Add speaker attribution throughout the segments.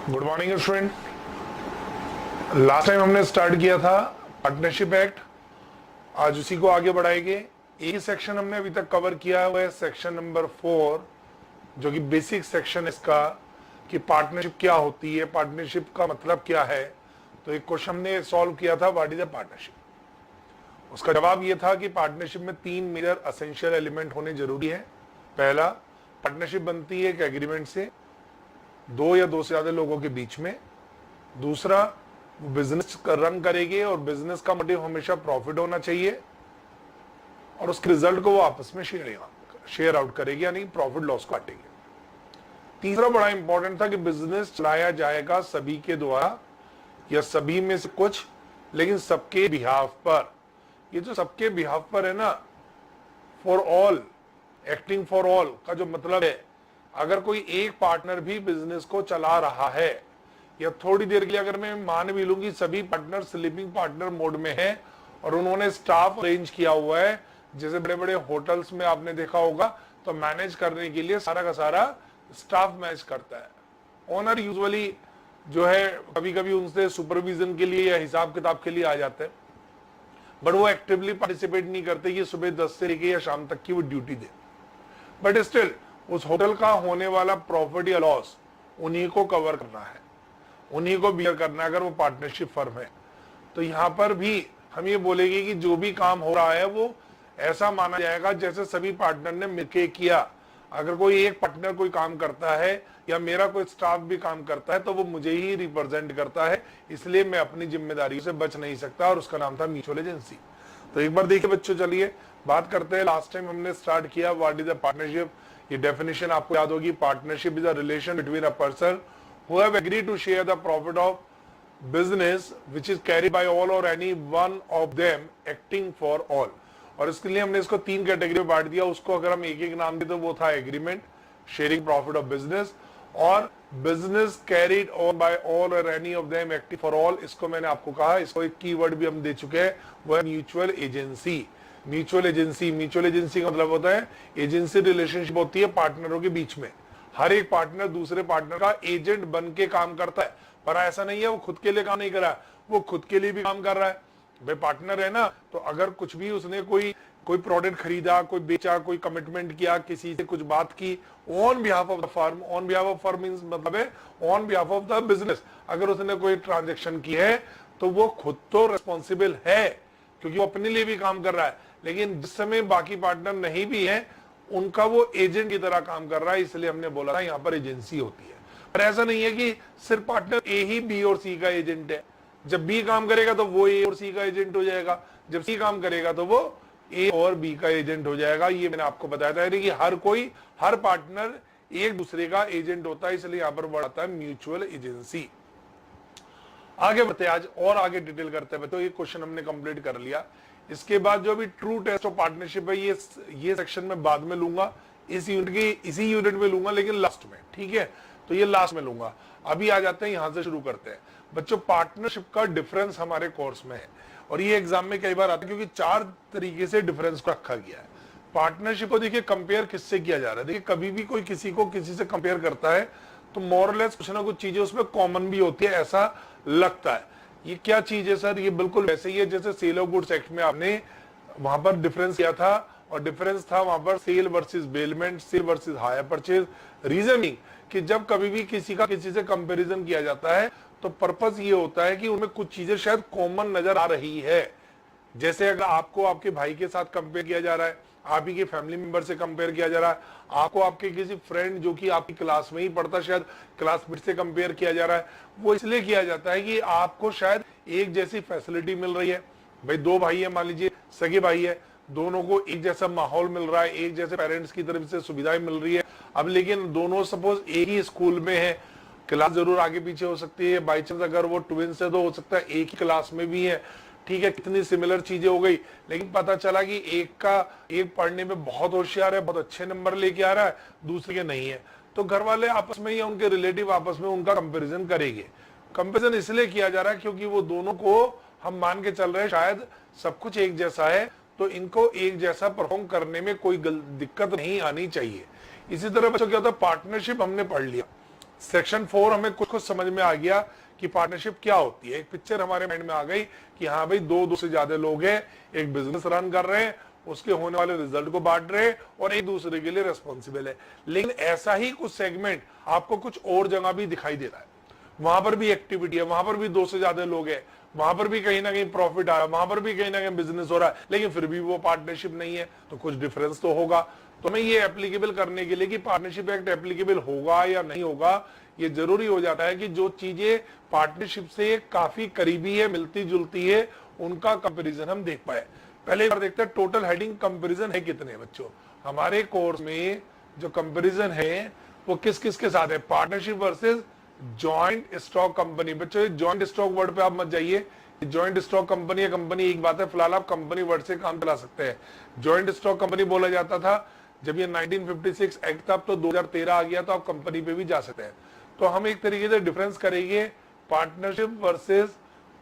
Speaker 1: Good morning student. Last time हमने start किया था पार्टनरशिप एक्ट, आज उसी को आगे बढ़ाएंगे। एक ही सेक्शन हमने अभी तक कवर किया हुआ है, सेक्शन नंबर 4, जो कि बेसिक सेक्शन है इसका कि पार्टनरशिप क्या होती है, पार्टनरशिप का मतलब क्या है। तो एक क्वेश्चन हमने सॉल्व किया था, व्हाट इज अ पार्टनरशिप। उसका जवाब यह था कि पार्टनरशिप में 3 मेजर एसेंशियल एलिमेंट होने जरूरी है। पहला, पार्टनरशिप बनती है एक एग्रीमेंट से 2 या 2 से ज्यादा लोगों के बीच में। दूसरा, वो बिजनेस रन करेंगे और बिजनेस का मोटिव हमेशा प्रॉफिट होना चाहिए और उसके रिजल्ट को वो आपस में शेयर आउट करेगी, यानी प्रॉफिट लॉस को बांटेंगे। तीसरा बड़ा इंपॉर्टेंट था कि बिजनेस चलाया जाएगा सभी के द्वारा या सभी में से कुछ, लेकिन सबके बिहाफ पर। ये जो सबके बिहाफ पर है ना, for all, acting for all का जो मतलब है, अगर कोई एक पार्टनर भी बिजनेस को चला रहा है या थोड़ी देर के लिए अगर मैं मान भी लूंगी सभी पार्टनर स्लीपिंग पार्टनर मोड में है और उन्होंने स्टाफ अरेंज किया हुआ है, जैसे बड़े बड़े होटल्स में आपने देखा होगा, तो मैनेज करने के लिए सारा का सारा स्टाफ मैनेज करता है। ओनर यूजुअली जो है कभी कभी उनसे सुपरविजन के लिए या हिसाब किताब के लिए आ जाते हैं, बट वो एक्टिवली पार्टिसिपेट नहीं करते कि सुबह 10 से लेके या शाम तक की वो ड्यूटी दे। बट स्टिल उस होटल का होने वाला प्रॉफिट या लॉस उन्हीं को कवर करना है, उन्हीं को बियर करना है अगर वो पार्टनरशिप फर्म है। तो यहां पर भी हम ये बोलेंगे कि जो भी काम हो रहा है वो ऐसा माना जाएगा जैसे सभी पार्टनर ने मिलकर किया। अगर कोई एक पार्टनर कोई काम करता है या मेरा कोई स्टाफ भी काम करता है तो वो मुझे ही रिप्रेजेंट करता है, इसलिए मैं अपनी जिम्मेदारी से बच नहीं सकता, और उसका नाम था म्यूचुअल एजेंसी। तो एक बार देखिए बच्चों, चलिए बात करते हैं। लास्ट टाइम हमने स्टार्ट किया व्हाट इज अ पार्टनरशिप। ये डेफिनेशन आपको याद होगी, partnership is a relation between a person who have agreed to share the profit of business which is carried by all or any one of them acting for all। और इसके लिए हमने इसको 3 category में बांट दिया। उसको अगर हम एक एक नाम दें तो वो था agreement, sharing profit of business, और business carried on by all or any of them acting for all. इसको मैंने आपको कहा, इसको एक कीवर्ड भी हम दे चुके हैं, वो है mutual agency. Mutual agency, mutual agency का मतलब होता है एजेंसी रिलेशनशिप होती है पार्टनरों के बीच में। हर एक पार्टनर दूसरे पार्टनर का एजेंट बन के काम करता है, पर ऐसा नहीं है वो खुद के लिए काम नहीं कर रहा है, वो खुद के लिए भी काम कर रहा है। भाई पार्टनर है ना, तो अगर कुछ भी उसने कोई प्रोडक्ट खरीदा, कोई बेचा, कोई कमिटमेंट किया, किसी से कुछ बात की on behalf of the firm, on behalf of firm means मतलब है on behalf of the business, अगर उसने कोई ट्रांजेक्शन की है तो वो खुद तो रिस्पॉन्सिबल है क्योंकि वो अपने लिए भी काम कर रहा है, लेकिन जिस समय बाकी पार्टनर नहीं भी है उनका वो एजेंट की तरह काम कर रहा है, इसलिए हमने बोला था यहाँ पर एजेंसी होती है। पर ऐसा नहीं है कि सिर्फ पार्टनर ए ही बी और सी का एजेंट है। जब बी काम करेगा तो वो ए और सी का एजेंट हो जाएगा, जब सी काम करेगा तो वो ए और बी का एजेंट हो जाएगा। ये मैंने आपको बताया था, यानी कि हर पार्टनर एक दूसरे का एजेंट होता है, इसलिए यहाँ पर बढ़ाता है म्यूचुअल एजेंसी। आगे बढ़ते आज और आगे डिटेल करते हैं। तो ये क्वेश्चन हमने कंप्लीट कर लिया। इसके बाद जो भी ट्रू टेस्ट ऑफ पार्टनरशिप है ये सेक्शन में बाद में लूंगा, इसी यूनिट में लूंगा, लेकिन लास्ट में, ठीक है। तो ये लास्ट में लूंगा। अभी आ जाते हैं, यहां से शुरू करते हैं। बच्चों, पार्टनरशिप का डिफरेंस हमारे कोर्स में है और ये एग्जाम में कई बार आता है क्योंकि 4 तरीके से डिफरेंस को रखा गया है। पार्टनरशिप को देखिए कंपेयर किससे किया जा रहा है। देखिए कभी भी कोई किसी को किसी से कंपेयर करता है तो मोरलेस कुछ ना कुछ चीजें उसमें कॉमन भी होती है, ऐसा लगता है। ये क्या चीज है सर? ये बिल्कुल वैसे ही है जैसे सेल ऑफ गुड्स एक्ट में आपने वहां पर डिफरेंस किया था, और डिफरेंस था वहां पर sale versus bailment, sale versus hire purchase. Reasoning कि जब कभी भी किसी का किसी से कंपैरिजन किया जाता है तो पर्पस ये होता है कि उनमें कुछ चीजें शायद कॉमन नजर आ रही है। जैसे अगर आपको आपके भाई के साथ कंपेयर किया जा रहा है, आप ही के फैमिली मेंबर से कंपेयर किया जा रहा है, आपको आपके किसी फ्रेंड जो कि आपकी क्लास में ही पढ़ता शायद क्लासमेट से कंपेयर किया जा रहा है, वो इसलिए किया जाता है कि आपको शायद एक जैसी फैसिलिटी मिल रही है। भाई 2 भाई है, मान लीजिए सगे भाई है, दोनों को एक जैसा माहौल मिल रहा है, एक जैसे पेरेंट्स की तरफ से सुविधाएं मिल रही है। अब लेकिन दोनों सपोज एक ही स्कूल में है, क्लास जरूर आगे पीछे हो सकती है, बाई चांस अगर वो ट्विंस है तो हो सकता है एक ही क्लास में भी है, ठीक है, कितनी सिमिलर चीजें हो गई। लेकिन पता चला कि एक पढ़ने में बहुत होशियार है, बहुत अच्छे नंबर लेके आ रहा है, दूसरे के नहीं है, तो घर वाले आपस में या उनके रिलेटिव आपस में उनका कंपैरिजन करेंगे। कंपैरिजन इसलिए किया जा रहा है क्योंकि वो दोनों को हम मान के चल रहे हैं शायद सब कुछ एक जैसा है, तो इनको एक जैसा परफॉर्म करने में कोई दिक्कत नहीं आनी चाहिए। इसी तरह बच्चों क्या होता है, पार्टनरशिप हमने पढ़ लिया। सेक्शन 4 हमें कुछ कुछ समझ में आ गया कि पार्टनरशिप क्या होती है। एक पिक्चर हमारे माइंड में आ गई कि हाँ भाई, दो से ज्यादा लोग हैं, एक बिजनेस रन कर रहे हैं, उसके होने वाले रिजल्ट को बांट रहे हैं और एक दूसरे के लिए रेस्पॉन्सिबल है। लेकिन ऐसा ही कुछ सेगमेंट आपको कुछ और जगह भी दिखाई दे रहा है, वहां पर भी एक्टिविटी है, वहां पर भी 2 से ज्यादा लोग हैं, वहां पर भी कहीं ना कहीं प्रॉफिट आ रहा है, वहां पर भी कहीं ना कहीं बिजनेस हो रहा है, लेकिन फिर भी वो पार्टनरशिप नहीं है। तो कुछ डिफरेंस तो होगा। तो हमें ये एप्लीकेबल करने के लिए कि पार्टनरशिप एक्ट एप्लीकेबल होगा या नहीं होगा, ये जरूरी हो जाता है कि जो चीजें पार्टनरशिप से काफी करीबी है, मिलती जुलती है, उनका कंपेरिजन हम देख पाए। पहले एक बार देखते हैं टोटल हेडिंग कंपेरिजन है कितने बच्चों हमारे कोर्स में। जो कंपेरिजन है वो किस किस के साथ है? Partnership versus joint stock company. बच्चों जॉइंट स्टॉक वर्ड पे आप मत जाइए। जॉइंट स्टॉक कंपनी या कंपनी एक बात है, फिलहाल आप कंपनी वर्ड से काम चला सकते हैं। जॉइंट स्टॉक कंपनी बोला जाता था जब ये 1956 एक्ट था, तो 2013 आ गया तो आप कंपनी पे भी जा सकते हैं। तो हम एक तरीके से डिफरेंस करेंगे पार्टनरशिप वर्सेस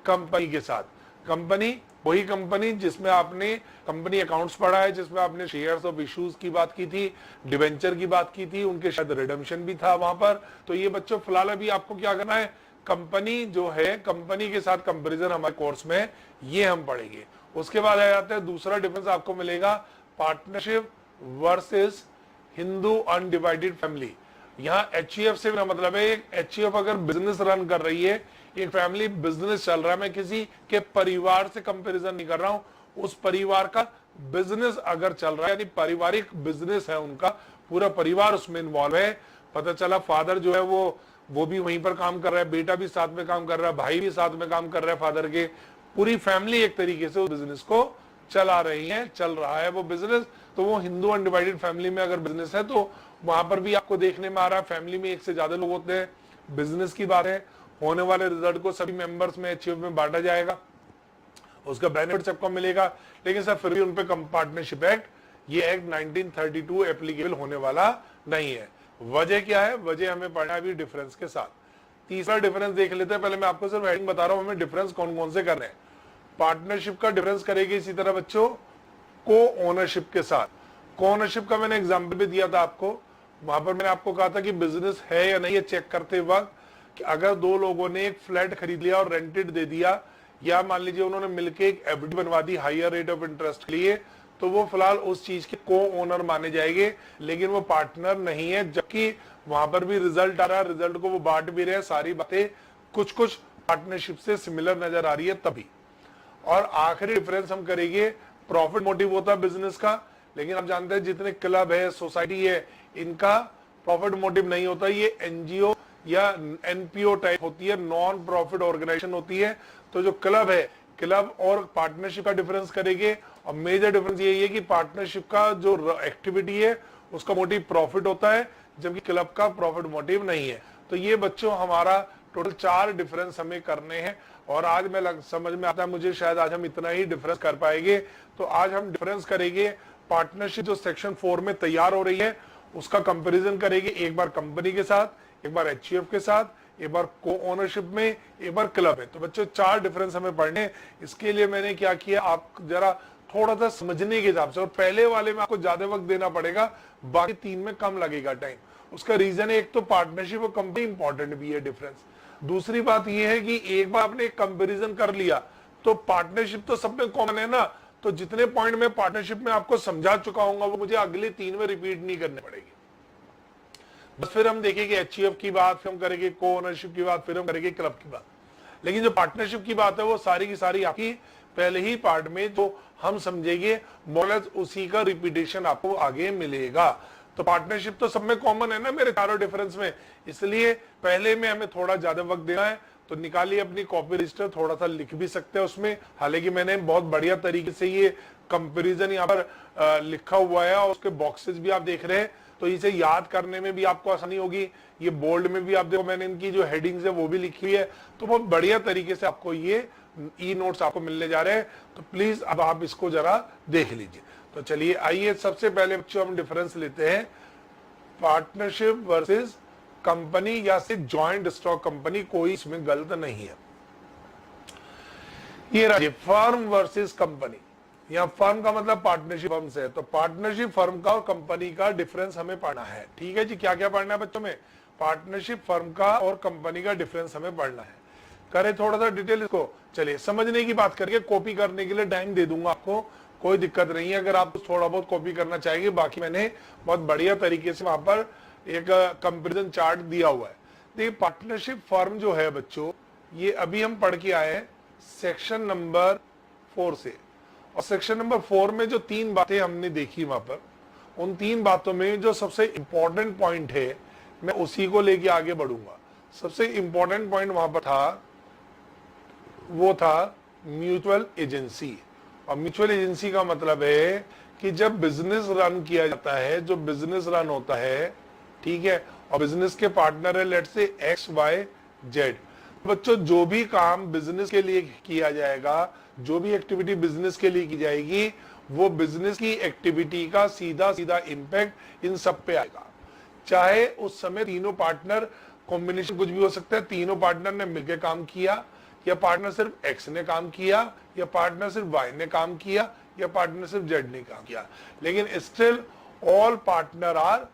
Speaker 1: कंपनी के साथ। कंपनी वही कंपनी जिसमें आपने कंपनी अकाउंट्स पढ़ा है, जिसमें आपने शेयर्स ऑफ इश्यूज की बात की थी, डिवेंचर की बात की थी, उनके शायद रिडेम्पशन भी था वहां पर। तो ये बच्चों फिलहाल अभी आपको क्या करना है, कंपनी जो है कंपनी के साथ कंपैरिजन हमारे कोर्स में ये हम पढ़ेंगे। उसके बाद आ जाता है दूसरा डिफरेंस आपको मिलेगा partnership versus Hindu undivided family. यहाँ एचईएफ से मेरा मतलब है, एचईएफ अगर बिजनेस रन कर रही है, एक फैमिली बिजनेस चल रहा है, मैं किसी के परिवार से कंपैरिजन नहीं कर रहा हूं, उस परिवार का बिजनेस अगर चल रहा है, यानी पारिवारिक बिजनेस है उनका, पूरा परिवार उसमें इन्वॉल्व है। पता चला फादर जो है वो भी वहीं पर काम कर रहा है, बेटा भी साथ में काम कर रहा है, भाई भी साथ में काम कर रहा है फादर के, पूरी फैमिली एक तरीके से उस बिजनेस को चला रही है, चल रहा है वो बिजनेस। तो वो हिंदू अनडिवाइडेड फैमिली में अगर बिजनेस है तो वहां पर भी आपको देखने में आ रहा है फैमिली में एक से ज्यादा लोग होते हैं, बिजनेस की बात है, होने वाले रिजल्ट को सभी मेंबर्स में एचईएफ में बांटा जाएगा, उसका बेनिफिट सबको मिलेगा। लेकिन सर फिर भी उन पे पार्टनरशिप एक्ट, ये एक्ट 1932 एप्लीकेबल होने वाला नहीं है। वजह क्या है? वजह हमें पढ़ना है अभी डिफरेंस के साथ। तीसरा डिफरेंस देख लेते हैं। पहले मैं आपको सिर्फ हेडिंग बता रहा हूं, हमें डिफरेंस कौन कौन से करने हैं। पार्टनरशिप का डिफरेंस करेगी इसी तरह बच्चों को ओनरशिप के साथ। को ओनरशिप का मैंने एग्जाम्पल भी दिया था आपको, वहां पर मैंने आपको कहा था कि बिजनेस है या नहीं है चेक करते वक्त, कि अगर दो लोगों ने एक फ्लैट खरीद लिया और रेंटेड दे दिया, या मान लीजिए उन्होंने मिलकर एक एफडी बनवा दी हायर रेट ऑफ इंटरेस्ट के लिए, तो वो फिलहाल उस चीज के को ओनर माने जाएंगे, लेकिन वो पार्टनर नहीं है। जबकि वहां पर भी रिजल्ट आ रहा है, रिजल्ट को वो बांट भी रहे हैं, सारी बातें कुछ कुछ पार्टनरशिप से सिमिलर नजर आ रही है तभी। और आखिरी डिफरेंस हम करेंगे, प्रॉफिट मोटिव होता है बिजनेस का, लेकिन आप जानते हैं जितने क्लब है, सोसाइटी है, इनका प्रॉफिट मोटिव नहीं होता, ये एनजीओ या एनपीओ टाइप होती है, नॉन प्रॉफिट ऑर्गेनाइजेशन होती है। तो जो क्लब है, क्लब और पार्टनरशिप का डिफरेंस करेंगे। और मेजर डिफरेंस यही है कि पार्टनरशिप का जो एक्टिविटी है उसका मोटिव प्रॉफिट होता है, जबकि क्लब का प्रॉफिट मोटिव नहीं है। तो ये बच्चों हमारा टोटल 4 डिफरेंस हमें करने हैं। और आज मैं समझ में आता है मुझे, शायद आज हम इतना ही डिफरेंस कर पाएंगे। तो आज हम डिफरेंस करेंगे पार्टनरशिप जो सेक्शन 4 में तैयार हो रही है, उसका कंपैरिजन करेंगे, एक बार कंपनी के साथ, एक बार एचईएफ के साथ, एक बार को ओनरशिप में, एक बार क्लब है। तो बच्चों 4 डिफरेंस हमें पढ़ने। इसके लिए मैंने क्या किया, आप जरा थोड़ा सा समझने के हिसाब से, और पहले वाले में आपको ज्यादा वक्त देना पड़ेगा, बाकी 3 में कम लगेगा टाइम। उसका रीजन है, एक तो पार्टनरशिप और कंपनी इंपॉर्टेंट भी है डिफरेंस। दूसरी बात यह है कि एक बार आपने कंपैरिजन कर लिया तो पार्टनरशिप तो सब में कॉमन है ना, तो जितने पॉइंट में पार्टनरशिप में आपको समझा चुका हूं वो मुझे अगले 3 में रिपीट नहीं करने पड़ेगी। बस फिर हम देखेंगे एचईएफ की बात, फिर हम करेंगे को ओनरशिप की बात, फिर हम करेंगे क्लब की बात। लेकिन जो पार्टनरशिप की बात है वो सारी की सारी आपकी पहले ही पार्ट में जो हम समझेंगे, मोरलेस उसी का रिपीटेशन आपको आगे मिलेगा। तो पार्टनरशिप तो सब में कॉमन है ना मेरे चारों डिफरेंस में, इसलिए पहले में हमें थोड़ा ज्यादा वक्त देना है। तो निकालिए अपनी कॉपी रजिस्टर, थोड़ा सा लिख भी सकते हैं उसमें। हालांकि मैंने बहुत बढ़िया तरीके से ये कंपैरिजन यहाँ पर लिखा हुआ है, और उसके बॉक्सेस भी आप देख रहे हैं, तो इसे याद करने में भी आपको आसानी होगी। ये बोल्ड में भी आप देखो, मैंने इनकी जो हेडिंग्स है वो भी लिखी हुई है। तो बहुत बढ़िया तरीके से आपको ये ई नोट्स आपको मिलने जा रहे हैं। तो प्लीज अब आप इसको जरा देख लीजिए। तो चलिए आइए, सबसे पहले बच्चों हम डिफरेंस लेते हैं पार्टनरशिप वर्सेस कंपनी या से जॉइंट स्टॉक कंपनी, कोई इसमें गलत नहीं है। ये रही फर्म वर्सेस कंपनी। यहाँ फर्म का मतलब पार्टनरशिप फर्म से है, तो पार्टनरशिप फर्म का और कंपनी का डिफरेंस हमें पढ़ना है। ठीक है जी, क्या क्या पढ़ना है बच्चों में? पार्टनरशिप फर्म का और कंपनी का डिफरेंस हमें पढ़ना है। करें थोड़ा सा डिटेल इसको। चलिए समझने की बात करके, कॉपी करने के लिए टाइम दे दूंगा आपको, कोई दिक्कत नहीं है अगर आप थोड़ा बहुत कॉपी करना चाहेंगे। बाकी मैंने बहुत बढ़िया तरीके से वहां पर एक कंपेरिजन चार्ट दिया हुआ है। देखिए पार्टनरशिप फर्म जो है बच्चों, ये अभी हम पढ़ के आए हैं सेक्शन नंबर 4 से, और सेक्शन नंबर 4 में जो 3 बातें हमने देखी वहां पर, उन 3 बातों में जो सबसे इंपॉर्टेंट पॉइंट है मैं उसी को लेके आगे बढ़ूंगा। सबसे इंपॉर्टेंट पॉइंट वहां पर था, वो था म्यूचुअल एजेंसी। और म्यूचुअल एजेंसी का मतलब है कि जब बिजनेस रन किया जाता है, जो बिजनेस रन होता है, ठीक है, और बिजनेस के पार्टनर है let's say x Y Z. बच्चों जो भी काम बिजनेस के लिए किया जाएगा, जो भी एक्टिविटी बिजनेस के लिए की जाएगी, वो बिजनेस की एक्टिविटी का सीधा सीधा इंपैक्ट इन सब पे आएगा। चाहे उस समय तीनों पार्टनर, कॉम्बिनेशन कुछ भी हो सकता है, तीनों पार्टनर ने मिलकर काम किया, या पार्टनर सिर्फ एक्स ने काम किया, या पार्टनर सिर्फ वाई ने काम किया, या पार्टनर सिर्फ जेड ने काम किया, लेकिन still all partner are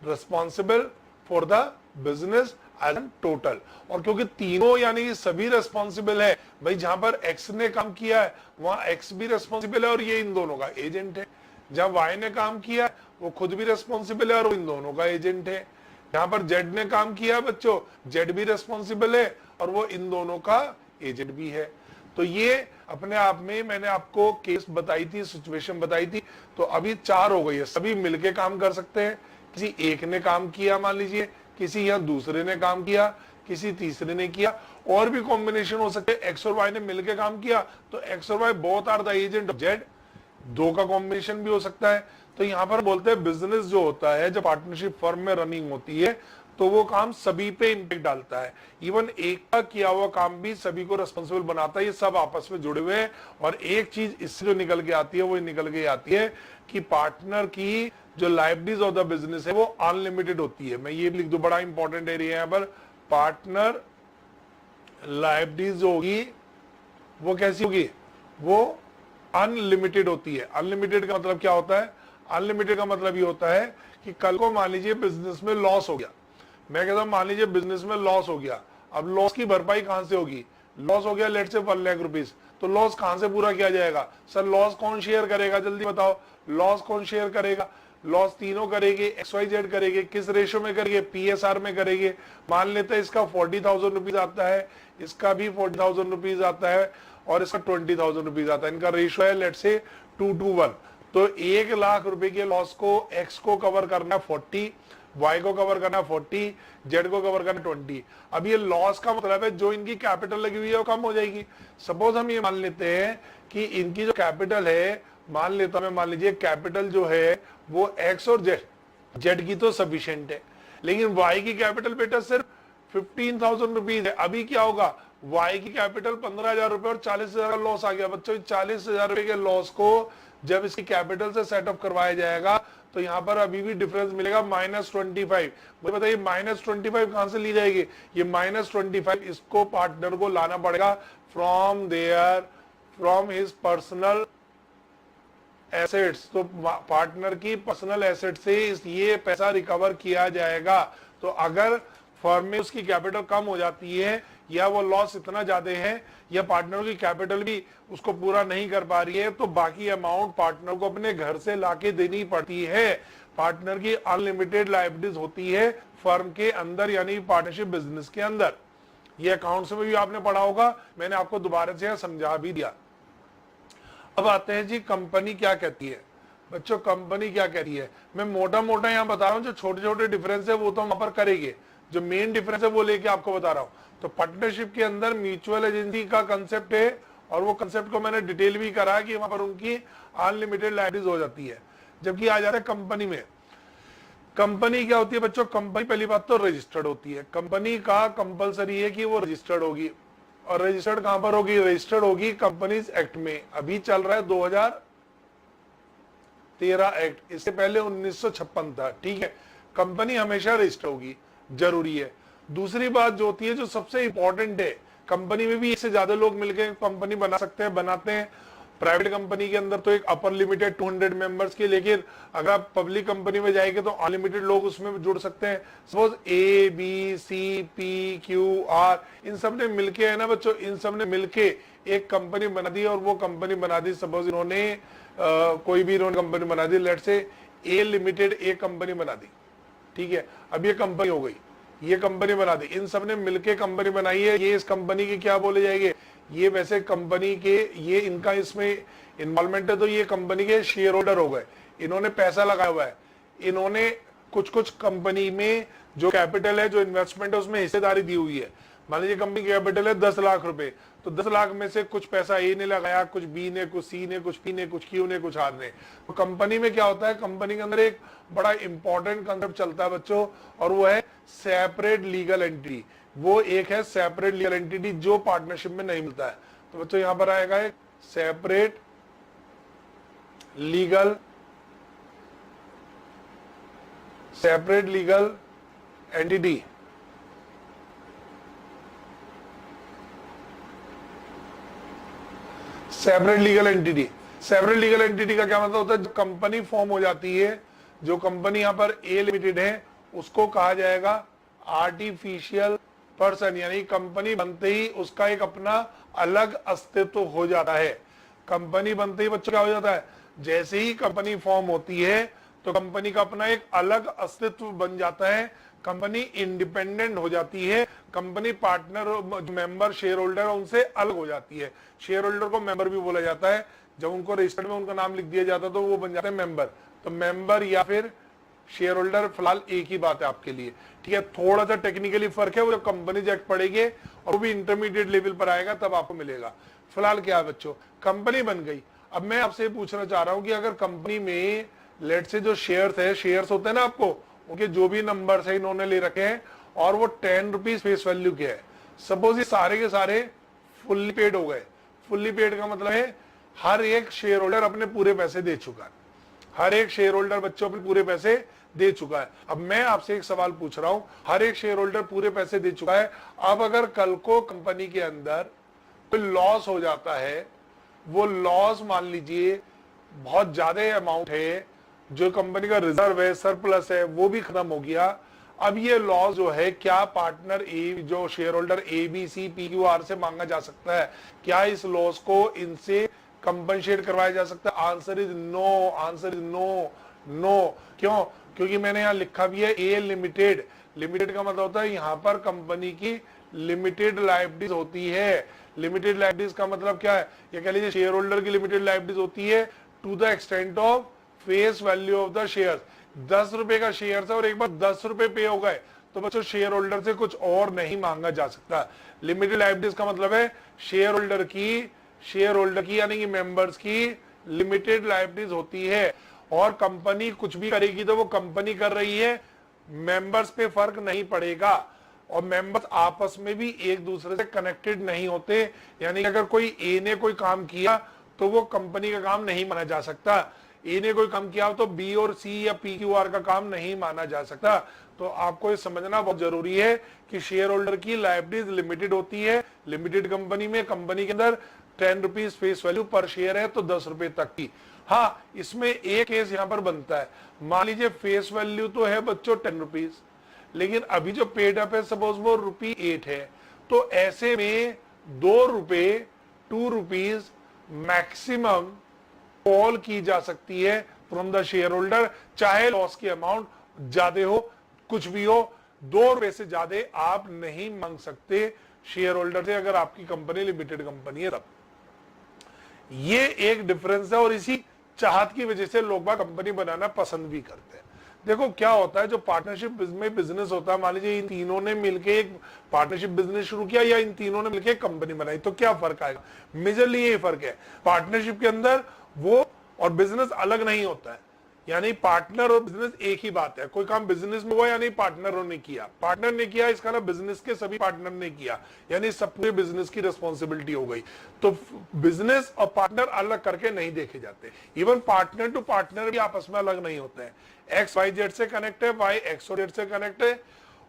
Speaker 1: responsible for the business as an total. और क्योंकि तीनों यानी कि सभी रिस्पॉन्सिबल है भाई, जहां पर एक्स ने काम किया है वहां एक्स भी रिस्पॉन्सिबल है और ये इन दोनों का एजेंट है। जहां वाई ने काम किया है वो खुद भी रिस्पॉन्सिबल है और इन दोनों का एजेंट है। जहां पर जेड ने काम किया बच्चों, जेड भी रिस्पॉन्सिबल है और वो इन दोनों का एजेंट भी है। तो ये अपने आप में मैंने आपको केस बताई थी, सिचुएशन बताई थी। तो अभी 4 हो गई है, सभी मिलके काम कर सकते हैं। किसी एक ने काम किया मान लीजिए, किसी यहाँ दूसरे ने काम किया, किसी तीसरे ने किया, और भी कॉम्बिनेशन हो सकते हैं। एक्स और वाई ने मिलकर काम किया तो एक्स और Y both are the agent of Z, 2 का कॉम्बिनेशन भी हो सकता है। तो यहाँ पर बोलते हैं बिजनेस जो होता है, जब पार्टनरशिप फर्म में रनिंग होती है तो वो काम सभी पे इंपैक्ट डालता है। इवन एक का किया हुआ काम भी सभी को रिस्पॉन्सिबल बनाता है। ये सब आपस में जुड़े हुए हैं। और एक चीज इससे जो निकल के आती है वो निकल के आती है कि पार्टनर की जो लायबिलिटीज ऑफ द बिजनेस है वो अनलिमिटेड होती है। मैं ये लिख दूं, बड़ा इंपॉर्टेंट एरिया है यहाँ पर। पार्टनर लायबिलिटीज जो होगी वो कैसी होगी, वो अनलिमिटेड होती है। अनलिमिटेड का मतलब क्या होता है? अनलिमिटेड का मतलब ये होता है कि कल को मान लीजिए बिजनेस में लॉस हो गया, मैं कहता हूं मान लीजिए बिजनेस में लॉस हो गया, अब लॉस की भरपाई कहां से होगी? लॉस हो गया लेट से 1 लाख रुपीज, तो लॉस कहां से पूरा किया जाएगा? सर लॉस कौन शेयर करेगा, जल्दी बताओ, लॉस कौन शेयर करेगा? लॉस तीनों करेंगे, एक्स वाई जेड करेंगे। किस रेशो में करेंगे? पीएसआर में करेंगे। मान लेते हैं इसका 40,000 रुपीज आता है, इसका भी 40,000 रुपीज आता है, और इसका 20,000 रुपीज आता है। इनका रेशो है लेट से 2:1। तो 1 लाख रुपए के लॉस को एक्स को कवर करना 40, वाई को कवर करना 40, जेड को कवर करना 20। अब ये लॉस का मतलब है जो इनकी कैपिटल लगी हुई है वो कम हो जाएगी। सपोज हम ये मान लेते हैं कि इनकी जो कैपिटल है, मान लेता मैं, मान लीजिए कैपिटल जो है वो एक्स और जेड, जेड की तो सफिशिएंट है, लेकिन वाई की कैपिटल बेटा सिर्फ 15,000 रुपीज है। अभी क्या होगा? वाई की कैपिटल 15,000 रुपए और 40,000 का लॉस आ गया। बच्चों 40,000 रुपए के लॉस को जब इसकी कैपिटल से सेटअप करवाया जाएगा तो यहां पर अभी भी डिफरेंस मिलेगा -25। मुझे बताइए -25 कहां से ली जाएगी? ये -25 इसको पार्टनर को लाना पड़ेगा फ्रॉम हिज पर्सनल एसेट्स। तो पार्टनर की पर्सनल एसेट से ये पैसा रिकवर किया जाएगा। तो अगर फर्म में उसकी कैपिटल कम हो जाती है, या वो लॉस इतना ज्यादा है, या पार्टनर की कैपिटल भी उसको पूरा नहीं कर पा रही है, तो बाकी अमाउंट पार्टनर को अपने घर से लाके देनी पड़ती है। पार्टनर की अनलिमिटेड लायबिलिटीज होती है फर्म के अंदर, यानी पार्टनरशिप बिजनेस के अंदर। ये अकाउंट्स में भी आपने पढ़ा होगा, मैंने आपको दोबारा से समझा भी दिया। अब आते हैं जी कंपनी क्या कहती है। बच्चों कंपनी क्या कहती है, मैं मोटा मोटा यहाँ बता रहा हूँ, जो छोटे छोटे डिफरेंस है वो तो हम वहां पर करेंगे, जो मेन डिफरेंस है वो लेके आपको बता रहा हूँ। तो पार्टनरशिप के अंदर म्यूचुअल एजेंसी का कंसेप्ट है, और वो कंसेप्ट को मैंने डिटेल भी करा कि वहां पर उनकी अनलिमिटेड लायबिलिटीज हो जाती है। जबकि आ जाता है कंपनी में, कंपनी क्या होती है बच्चों? कंपनी पहली बात तो रजिस्टर्ड होती है। कंपनी का कंपलसरी है कि वो रजिस्टर्ड होगी, और रजिस्टर्ड कहां पर होगी? रजिस्टर्ड होगी कंपनीज एक्ट में। अभी चल रहा है 2013 एक्ट, इससे पहले 1956 था, ठीक है। कंपनी हमेशा रजिस्टर होगी, जरूरी है। दूसरी बात जो होती है, जो सबसे इंपॉर्टेंट है, कंपनी में भी इससे ज्यादा लोग मिलकर कंपनी बना सकते हैं, बनाते हैं, प्राइवेट कंपनी के अंदर तो एक अपर लिमिटेड 200 मेंबर्स की, लेकिन अगर आप पब्लिक कंपनी में जाएंगे तो अनलिमिटेड लोग उसमें जुड़ सकते हैं। Suppose A B C P Q R इन सब ने मिलके, है ना बच्चों, इन सब ने मिलके एक कंपनी बना दी, और वो कंपनी बना दी, सपोज इन्होंने कोई भी इन्होंने कंपनी बना दी, लेट्स से ए लिमिटेड एक कंपनी बना दी, ठीक है। अब ये कंपनी हो गई, ये कंपनी बना दी, इन सब ने मिलके कंपनी बनाई है, ये इस कंपनी के क्या बोले जाएंगे, ये वैसे कंपनी के, ये इनका इसमें इन्वॉल्वमेंट है, तो ये कंपनी के शेयर होल्डर हो गए, इन्होंने पैसा लगाया हुआ है, इन्होंने कुछ कुछ कंपनी में जो कैपिटल है, जो इन्वेस्टमेंट है, उसमें हिस्सेदारी दी हुई है। मान लीजिए कंपनी कैपिटल है 10 लाख रुपए, तो 10 लाख में से कुछ पैसा ए ने लगाया, कुछ बी ने, कुछ सी ने, कुछ पी ने, कुछ क्यू ने, कुछ आर ने। तो कंपनी में क्या होता है, कंपनी के अंदर एक बड़ा इंपॉर्टेंट कंसेप्ट चलता है बच्चों, और वो है सेपरेट लीगल एंटिटी। वो एक है सेपरेट लीगल एंटिटी जो पार्टनरशिप में नहीं मिलता है। तो बच्चों यहां पर आएगा एक separate legal entity. Separate legal entity, separate legal entity का क्या मतलब होता है, जो कंपनी फॉर्म हो जाती है, जो कंपनी यहां पर ए लिमिटेड है, उसको कहा जाएगा आर्टिफिशियल पर्सन, यानी कंपनी बनते ही उसका एक अपना अलग अस्तित्व हो जाता है। कंपनी बनते ही बच्चों क्या हो जाता है, जैसे ही कंपनी फॉर्म होती है तो कंपनी का अपना एक अलग अस्तित्व बन जाता है, कंपनी इंडिपेंडेंट हो जाती है, company partner member share holder उनसे अलग हो जाती है। शेयर होल्डर को मेंबर भी बोला जाता है, जब उनको रजिस्टर में उनका नाम लिख दिया जाता है तो वो बन जाते हैं मेंबर। तो मेंबर या फिर शेयर होल्डर फिलहाल एक ही बात है आपके लिए, ठीक है। थोड़ा सा टेक्निकली फर्क है, वो जब कंपनी एक्ट पढ़ेंगे और वो भी इंटरमीडिएट लेवल पर आएगा तब आपको मिलेगा। फिलहाल क्या है बच्चों, कंपनी बन गई। अब मैं आपसे पूछना चाह रहा हूं कि अगर कंपनी में लेट से जो शेयर्स है, शेयर्स होते हैं ना आपको, उनके जो भी नंबर्स है इन्होंने ले रखे हैं, और वो 10 रुपीज फेस वैल्यू के है। सपोज ये सारे के सारे फुल्ली पेड हो गए। फुल्ली पेड का मतलब है हर एक शेयर होल्डर अपने पूरे पैसे दे चुका है, हर एक शेयर होल्डर बच्चों अपने पूरे पैसे दे चुका है। अब मैं आपसे एक सवाल पूछ रहा हूं, हर एक शेयर होल्डर पूरे पैसे दे चुका है। अब अगर कल को कंपनी के अंदर कोई लॉस हो जाता है, वो लॉस मान लीजिए बहुत ज्यादा अमाउंट है, जो कंपनी का रिजर्व है, सरप्लस है, वो भी खत्म हो गया। अब ये लॉस जो है, क्या पार्टनर ए, जो share holder A B C P Q R से मांगा जा सकता है? क्या इस लॉस को इनसे कंपनसेट करवाया जा सकता है? Answer is no, answer is no, no. क्यों? क्योंकि मैंने यहाँ लिखा भी है ए लिमिटेड। लिमिटेड का मतलब होता है यहाँ पर कंपनी की लिमिटेड लायबिलिटीज होती है। लिमिटेड लायबिलिटीज का मतलब क्या है, ये कह लीजिए शेयर होल्डर की लिमिटेड लायबिलिटीज होती है to the extent of face value of the share. 10 रुपए का शेयर है और एक बार 10 रुपए पे हो गए तो बच्चों शेयर होल्डर से कुछ और नहीं मांगा जा सकता। लिमिटेड लायबिलिटीज का मतलब है शेयर होल्डर की यानी कि मेंबर्स की लिमिटेड लायबिलिटीज होती है, और कंपनी कुछ भी करेगी तो वो कंपनी कर रही है, मेंबर्स पे फर्क नहीं पड़ेगा, और मेंबर्स आपस में भी एक दूसरे से कनेक्टेड नहीं होते। यानी अगर कोई ए ने कोई काम किया तो वो कंपनी का काम नहीं माना जा सकता, ए ने कोई काम किया तो बी और सी या पी क्यू आर का काम नहीं माना जा सकता। तो आपको ये समझना बहुत जरूरी है कि शेयर होल्डर की लायबिलिटीज लिमिटेड होती है। लिमिटेड कंपनी में, कंपनी के अंदर 10 रुपीज फेस वैल्यू पर शेयर है तो 10 रुपए तक की। हाँ, इसमें एक केस यहां पर बनता है, मान लीजिए फेस वैल्यू तो है बच्चों 10 रुपीज, लेकिन अभी जो पेड अप है सपोज वो ₹8 है, तो ऐसे में 2 रुपीज मैक्सिमम कॉल की जा सकती है फ्रॉम द शेयर होल्डर, चाहे लॉस की अमाउंट ज्यादा हो, कुछ भी हो, 2 रुपए से ज्यादा आप नहीं मांग सकते शेयर होल्डर से, अगर आपकी कंपनी लिमिटेड कंपनी है तब। ये एक डिफरेंस है, और इसी चाहत की वजह से लोग बाग कंपनी बनाना पसंद भी करते हैं। देखो क्या होता है, जो पार्टनरशिप में बिजनेस होता है, मान लीजिए इन तीनों ने मिलके एक पार्टनरशिप बिजनेस शुरू किया या इन तीनों ने मिलके एक कंपनी बनाई, तो क्या फर्क आएगा? मेजरली ये फर्क है, पार्टनरशिप के अंदर वो और बिजनेस अलग नहीं होता है, यानी पार्टनर और बिजनेस एक ही बात है। कोई काम बिजनेस में हुआ यानी पार्टनरों ने किया, पार्टनर ने किया इसका ना बिजनेस के सभी पार्टनर ने किया, यानी सब पूरे बिजनेस की रिस्पॉन्सिबिलिटी हो गई। तो बिजनेस और पार्टनर अलग करके नहीं देखे जाते। इवन पार्टनर टू पार्टनर भी आपस में अलग नहीं होते हैं। एक्स वाई जेड से कनेक्ट है, वाई एक्स और जेड से कनेक्ट है,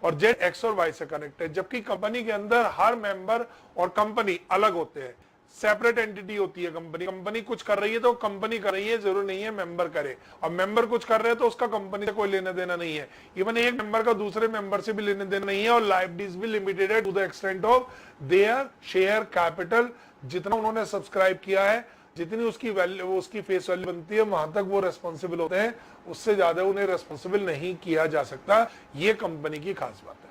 Speaker 1: और जेड एक्स और वाई से कनेक्ट है। जबकि कंपनी के अंदर हर मेंबर और कंपनी अलग होते हैं। सेपरेट एंटिटी होती है कंपनी। कंपनी कुछ कर रही है तो कंपनी कर रही है, जरूर नहीं है मेंबर करे। और मेंबर कुछ कर रहे हैं तो उसका कंपनी से कोई लेना देना नहीं है। इवन एक मेंबर का दूसरे मेंबर से भी लेने देना नहीं है। और लाइबिलिटीज भी लिमिटेड है to the extent of their share capital. जितना उन्होंने सब्सक्राइब किया है, जितनी उसकी वैल्यू, उसकी फेस वैल्यू बनती है, वहां तक वो रेस्पॉन्सिबल होते हैं। उससे ज्यादा उन्हें रेस्पॉन्सिबल नहीं किया जा सकता। ये कंपनी की खास बात है।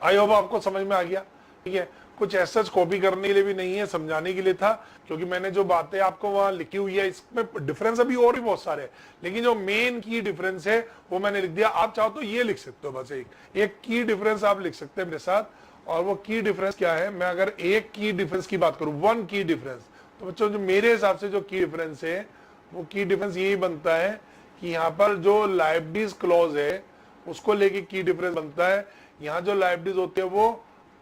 Speaker 1: आई होप आपको समझ में आ गया। ठीक है, कुछ ऐसा कॉपी करने के लिए भी नहीं है, समझाने के लिए था। क्योंकि मैंने जो बातें आपको वहां लिखी हुई है, इसमें डिफरेंस अभी और भी बहुत सारे हैं, लेकिन जो मेन की डिफरेंस है वो मैंने लिख दिया। आप चाहो तो ये लिख सकते हो, बस एक की डिफरेंस आप लिख सकते हैं मेरे साथ। और वो की डिफरेंस क्या है, मैं अगर एक की डिफरेंस की बात करूं, वन की डिफरेंस, तो बच्चों जो मेरे हिसाब से जो की डिफरेंस है, वो की डिफरेंस यही बनता है कि यहाँ पर जो लायबिलिटीज क्लॉज है उसको लेके की डिफरेंस बनता है। यहाँ जो लायबिलिटीज होती है वो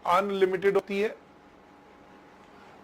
Speaker 1: अनलिमिटेड होती है।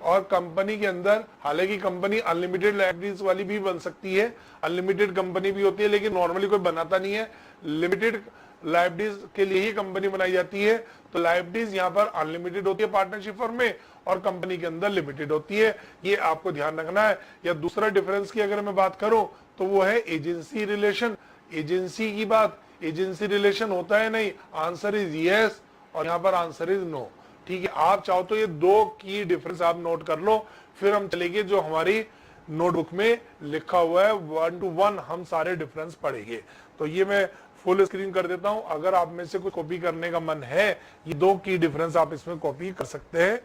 Speaker 1: और कंपनी के अंदर, हालांकि कंपनी अनलिमिटेड लायबिलिटीज वाली भी बन सकती है, अनलिमिटेड कंपनी भी होती है, लेकिन नॉर्मली कोई बनाता नहीं है। लिमिटेड लायबिलिटीज के लिए ही कंपनी बनाई जाती है। तो लायबिलिटीज यहाँ पर अनलिमिटेड होती है पार्टनरशिप फर्म में, और कंपनी के अंदर लिमिटेड होती है। ये आपको ध्यान रखना है। या दूसरा डिफरेंस की अगर मैं बात करूं तो वो है एजेंसी रिलेशन। एजेंसी की बात, एजेंसी रिलेशन होता है नहीं, आंसर इज यस, और यहाँ पर आंसर इज नो। ठीक है, आप चाहो तो ये दो की डिफरेंस आप नोट कर लो, फिर हम चलेंगे जो हमारी नोटबुक में लिखा हुआ है 1 to 1 हम सारे डिफरेंस पढ़ेंगे। तो ये मैं फुल स्क्रीन कर देता हूं। अगर आप में से कुछ कॉपी करने का मन है, ये दो की डिफरेंस आप इसमें कॉपी कर सकते हैं,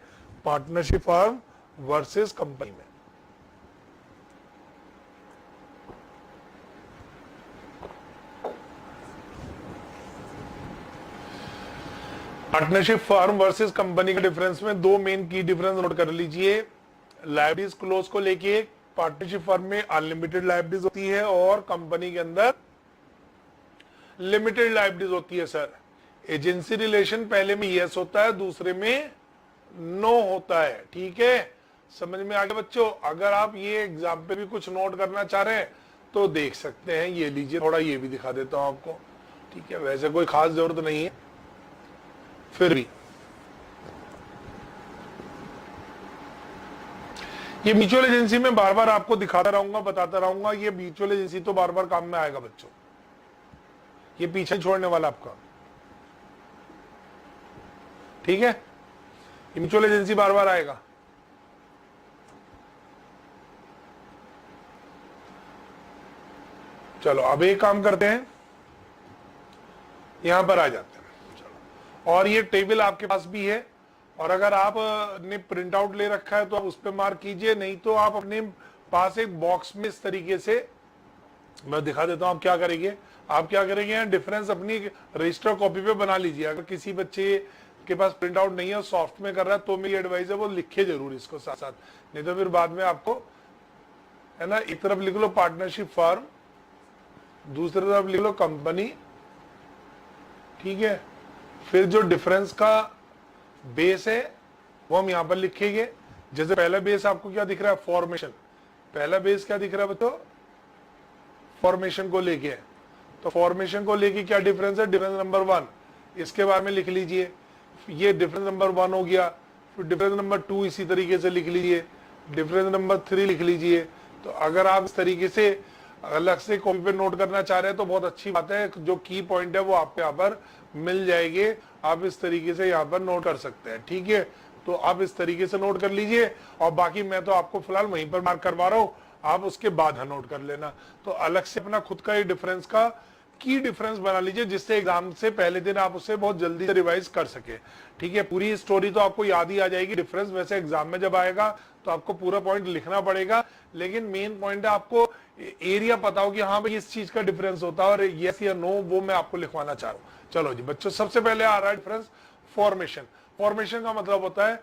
Speaker 1: पार्टनरशिप फर्म वर्सेस कंपनी में। पार्टनरशिप फर्म वर्सेस कंपनी के डिफरेंस में दो मेन की डिफरेंस नोट कर लीजिए। लायबिलिटीज क्लोज को लेके पार्टनरशिप फर्म में अनलिमिटेड लायबिलिटीज होती है और कंपनी के अंदर लिमिटेड लायबिलिटीज होती है। सर, एजेंसी रिलेशन पहले में यस होता है, दूसरे में नो होता है। ठीक है, समझ में आ गया बच्चों। अगर आप ये एग्जाम पे भी कुछ नोट करना चाह रहे हैं तो देख सकते हैं। ये लीजिए, थोड़ा ये भी दिखा देता हूं आपको। ठीक है, वैसे कोई खास जरूरत नहीं है, फिर भी ये म्यूचुअल एजेंसी में बार बार आपको दिखाता रहूंगा, बताता रहूंगा। ये म्यूचुअल एजेंसी तो बार बार काम में आएगा बच्चों, ये पीछे छोड़ने वाला आपका। ठीक है, म्यूचुअल एजेंसी बार बार आएगा। चलो अब एक काम करते हैं, यहां पर आ जाते हैं। चलो, और ये टेबल आपके पास भी है, और अगर आप ने प्रिंट आउट ले रखा है तो आप उस पर मार्क कीजिए, नहीं तो आप अपने पास एक बॉक्स में इस तरीके से, मैं दिखा देता हूं आप क्या करेंगे। आप क्या करेंगे, डिफरेंस अपनी रजिस्टर कॉपी पे बना लीजिए। अगर किसी बच्चे के पास प्रिंट आउट नहीं है, सॉफ्ट में कर रहा है, तो मेरी एडवाइस है वो लिखे जरूर इसको साथ साथ, नहीं तो फिर बाद में आपको, है ना, एक तरफ लिख लो पार्टनरशिप फर्म, दूसरी तरफ लिख लो कंपनी। ठीक है, फिर जो डिफरेंस का बेस है वो हम यहां पर लिखेंगे। जैसे पहला बेस आपको क्या दिख रहा है, फॉर्मेशन। पहला बेस क्या दिख रहा है बच्चों, फॉर्मेशन को लेके। तो फॉर्मेशन को लेके क्या डिफरेंस है, डिफरेंस नंबर 1, इसके बारे में लिख लीजिए। ये डिफरेंस नंबर 1 हो गया। फिर डिफरेंस नंबर 2 इसी तरीके से लिख लीजिए, डिफरेंस नंबर 3 लिख लीजिए। तो अगर आप इस तरीके से अलग से कॉपी पे नोट करना चाह रहे हैं तो बहुत अच्छी बात है, जो की पॉइंट है वो आपको यहाँ पर मिल जाएंगे, आप इस तरीके से यहाँ पर नोट कर सकते हैं। ठीक है, तो आप इस तरीके से नोट कर लीजिए, और बाकी मैं तो आपको फिलहाल वहीं पर मार्क करवा रहा हूँ, आप उसके बाद नोट कर लेना। तो अलग से अपना खुद का डिफरेंस का की डिफरेंस बना लीजिए, जिससे एग्जाम से पहले दिन आप उसे बहुत जल्दी से रिवाइज कर सके। ठीक है, पूरी स्टोरी तो आपको याद ही आ जाएगी, डिफरेंस वैसे एग्जाम में जब आएगा तो आपको पूरा पॉइंट लिखना पड़ेगा, लेकिन मेन पॉइंट है आपको एरिया पता हो कि हाँ भाई इस चीज का डिफरेंस होता है, और यस या नो वो मैं आपको लिखवाना चाह रहा हूँ। चलो जी बच्चों, सबसे पहले आ रहा है डिफरेंस फॉर्मेशन। फॉर्मेशन का मतलब होता है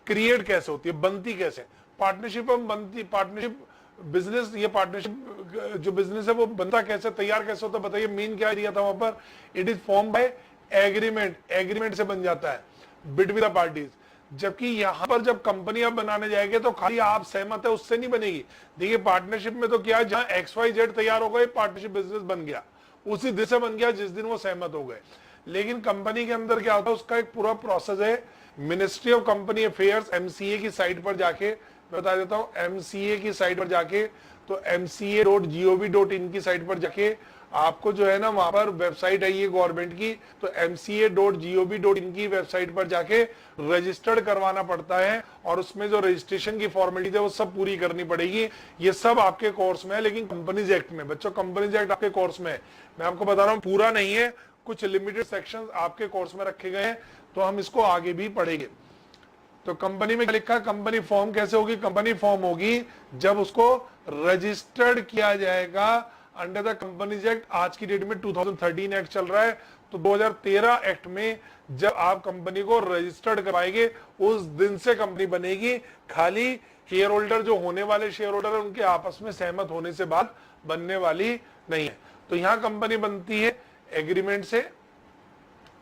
Speaker 1: क्रिएट कैसे होती है, बनती कैसे। पार्टनरशिप में बनती, पार्टनरशिप बिजनेस, ये पार्टनरशिप जो बिजनेस है वो बनता कैसे, तैयार कैसे होता है, बताइए। मेन क्या एरिया था वहां पर, it is form by agreement. Agreement से बन जाता है बिटवीन द पार्टीज। जबकि यहां पर जब कंपनी आप बनाने जाएंगे तो खाली आप सहमत है उससे नहीं बनेगी। देखिए पार्टनरशिप में तो क्या है, जहां XYZ तैयार हो गए, पार्टनरशिप बिजनेस बन गया, उसी दिन से बन गया जिस दिन वो सहमत हो गए। लेकिन कंपनी के अंदर क्या होता है, उसका एक पूरा प्रोसेस है ministry of company affairs MCA की साइट पर जाके, मैं बता देता हूं, एमसीए की साइट पर जाके, तो mca.gov.in की साइट पर जाके आपको जो है ना, वहां पर वेबसाइट है ये गवर्नमेंट की, तो mca.gov.in की वेबसाइट पर जाके रजिस्टर्ड करवाना पड़ता है, और उसमें जो रजिस्ट्रेशन की फॉर्मेलिटी है वो सब पूरी करनी पड़ेगी। ये सब आपके कोर्स में है, लेकिन कंपनीज एक्ट में, बच्चों कंपनीज एक्ट आपके कोर्स में है, मैं आपको बता रहा हूं पूरा नहीं है, कुछ लिमिटेड सेक्शंस आपके कोर्स में रखे गए हैं, तो हम इसको आगे भी पढ़ेंगे। तो कंपनी में क्या लिखा है, कंपनी फॉर्म कैसे होगी, कंपनी फॉर्म होगी जब उसको रजिस्टर्ड किया जाएगा अंडर द कंपनीज एक्ट। आज की डेट में 2013 एक्ट चल रहा है, तो 2013 एक्ट में जब आप कंपनी को रजिस्टर्ड कराएंगे उस दिन से कंपनी बनेगी। खाली शेयर होल्डर जो होने वाले शेयर होल्डर है उनके आपस में सहमत होने से बाद बनने वाली नहीं है। तो यहां कंपनी बनती है एग्रीमेंट से,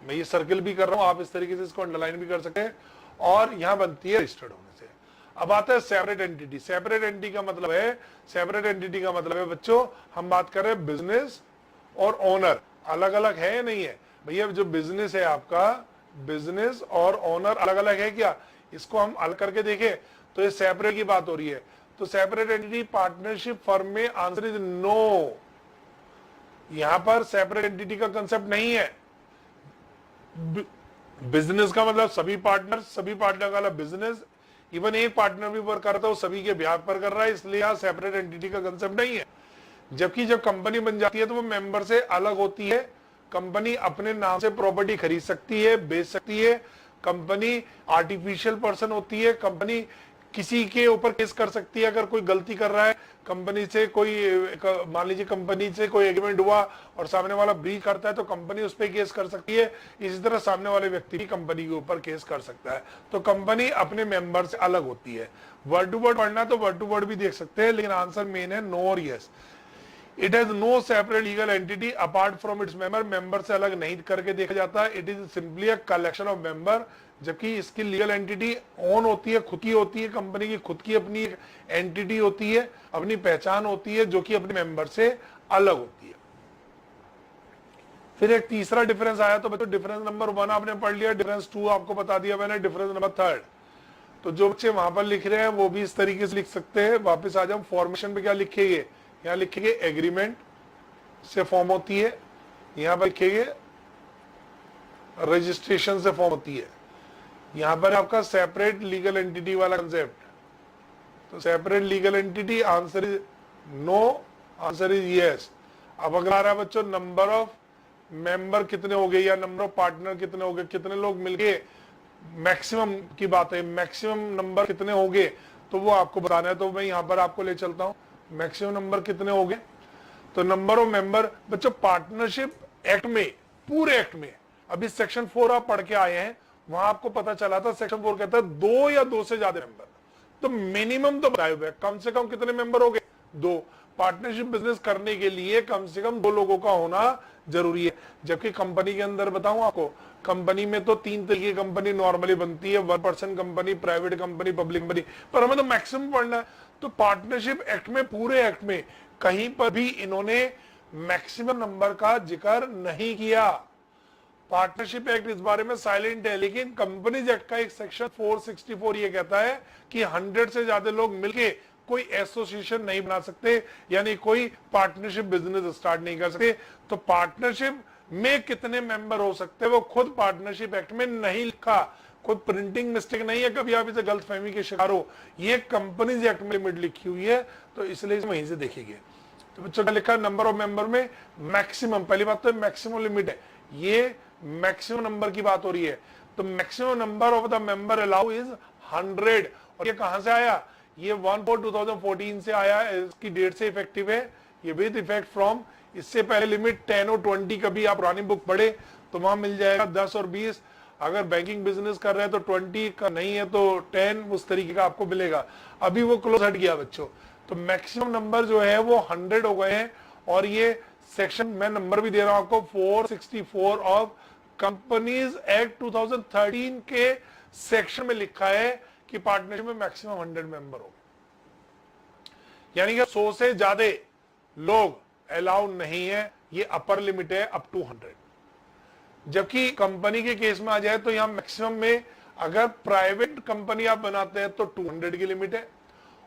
Speaker 1: मैं ये सर्किल भी कर रहा हूं, आप इस तरीके से इसको अंडरलाइन भी कर सकते हैं, और यहां बनती है रजिस्टर्ड होने से। अब आता है सेपरेट एंटिटी। सेपरेट एंटिटी का मतलब है, सेपरेट एंटिटी का मतलब है बच्चों, हम बात कर रहे हैं बिजनेस और ओनर अलग अलग है या नहीं है। भैया जो बिजनेस है आपका, बिजनेस और ओनर अलग अलग है क्या, इसको हम अलग करके देखें तो ये सेपरेट की बात हो रही है। तो सेपरेट एंटिटी पार्टनरशिप फर्म में आंसर इज नो, यहां पर सेपरेट एंटिटी का कंसेप्ट नहीं है। बिजनेस का मतलब सभी पार्टनर, सभी पार्टनर का बिजनेस, इवन एक पार्टनर भी वर्क करता है वो सभी के ब्याह पर कर रहा है, इसलिए यहां सेपरेट एंटिटी का कंसेप्ट नहीं है। जबकि जब कंपनी बन जाती है तो वो मेंबर से अलग होती है। कंपनी अपने नाम से प्रॉपर्टी खरीद सकती है, बेच सकती है, कंपनी आर्टिफिशियल पर्सन होती है, कंपनी किसी के ऊपर केस कर सकती है अगर कोई गलती कर रहा है। कंपनी से कोई, मान लीजिए कंपनी से कोई एग्रीमेंट हुआ और सामने वाला ब्रीच करता है तो कंपनी उस पर केस कर सकती है। इसी तरह सामने वाले व्यक्ति भी कंपनी के ऊपर केस कर सकता है। तो कंपनी अपने मेंबर से अलग होती है। वर्ड टू वर्ड पढ़ना तो वर्ड टू वर्ड भी देख सकते हैं, लेकिन आंसर मेन है नो और yes. It has no separate legal entity apart from its member, member से अलग नहीं करके देखा जाता। It is simply a collection of member, जबकि इसकी लीगल एंटिटी ओन होती है, खुद की होती है, कंपनी की खुद की अपनी एंटिटी होती है, अपनी पहचान होती है जो कि अपने मेंबर से अलग होती है। फिर एक तीसरा डिफरेंस आया, तो बच्चों डिफरेंस नंबर 1 आपने पढ़ लिया, डिफरेंस 2 आपको बता दिया मैंने, डिफरेंस नंबर 3। तो जो बच्चे वहां पर लिख रहे हैं वो भी इस तरीके से लिख सकते हैं। वापस आ जाओ, फॉर्मेशन पे क्या लिखेंगे, यहाँ लिखेंगे एग्रीमेंट से फॉर्म होती है, यहां पर लिखेंगे रजिस्ट्रेशन से फॉर्म होती है, यहां पर आपका सेपरेट लीगल एंटिटी वाला कंसेप्ट। तो separate legal entity, answer is no, answer is yes. अब अगर आ रहा है बच्चों नंबर ऑफ मेंबर कितने हो गए या नंबर ऑफ पार्टनर कितने हो गए, कितने लोग मिलके, मैक्सिमम की बात है, मैक्सिमम नंबर कितने हो गए तो वो आपको बताना है। तो मैं यहां पर आपको ले चलता हूं, मैक्सिमम नंबर कितने हो गए। तो नंबर ऑफ मेंबर बच्चों पार्टनरशिप एक्ट में, पूरे एक्ट में, अभी सेक्शन 4 आप पढ़ के आए हैं, वहां आपको पता चला था सेक्शन 4 कहता है 2 या 2 से ज्यादा मेंबर। तो मिनिमम तो बताए हुए, कम से कम कितने मेंबर हो गए, 2। पार्टनरशिप बिजनेस करने के लिए कम से कम 2 लोगों का होना जरूरी है। जबकि कंपनी के अंदर बताऊं आपको, कंपनी में तो 3 तरीके की कंपनी नॉर्मली बनती है, 1 person company, private company, public company, पर हमें तो मैक्सिमम पढ़ना है। तो पार्टनरशिप एक्ट में, पूरे एक्ट में कहीं पर भी इन्होंने मैक्सिमम नंबर का जिक्र नहीं किया। पार्टनरशिप एक्ट इस बारे में साइलेंट है, लेकिन कंपनीज एक्ट का एक सेक्शन 464 ये कहता है कि 100 से ज्यादा लोग मिलके कोई एसोसिएशन नहीं बना सकते, यानी कोई पार्टनरशिप बिजनेस स्टार्ट नहीं कर सकते। तो पार्टनरशिप में कितने मेंबर हो सकते हैं वो खुद पार्टनरशिप एक्ट में नहीं लिखा, कोई प्रिंटिंग मिस्टेक नहीं है, कभी आप इसे गलतफहमी के शिकार हो, ये कंपनीज एक्ट में लिमिट लिखी हुई है, तो इसलिए वहीं से देखेंगे। तो बच्चों का लिखा नंबर ऑफ मेंबर में मैक्सिमम, पहली बात तो मैक्सिमम लिमिट है, ये मैक्सिमम नंबर की बात हो रही है। तो maximum number of the member allow is 100। और ये कहां से आया, ये 1/4/2014 से आया, इसकी डेट से इफेक्टिव है ये, विद इफेक्ट फ्रॉम। इससे पहले लिमिट 10 और 20 कभी आप पुरानी बुक पढ़े तो वहां मिल जाएगा 10 और 20। अगर बैंकिंग बिजनेस कर रहे हैं तो 20 का नहीं है तो 10, उस तरीके का आपको मिलेगा। अभी वो क्लोज हट गया बच्चों। तो मैक्सिमम नंबर जो है वो 100 हो गए हैं। और ये सेक्शन मैं नंबर भी दे रहा हूं आपको, 464 ऑफ कंपनीज एक्ट 2013 के सेक्शन में लिखा है कि पार्टनरशिप में मैक्सिमम 100 मेंबर हो, यानी कि 100 से ज्यादा लोग अलाउ नहीं है, ये अपर लिमिट है अप टू 100। जबकि कंपनी के केस में आ जाए तो यहां मैक्सिमम में अगर प्राइवेट कंपनी आप बनाते हैं तो 200 की लिमिट है,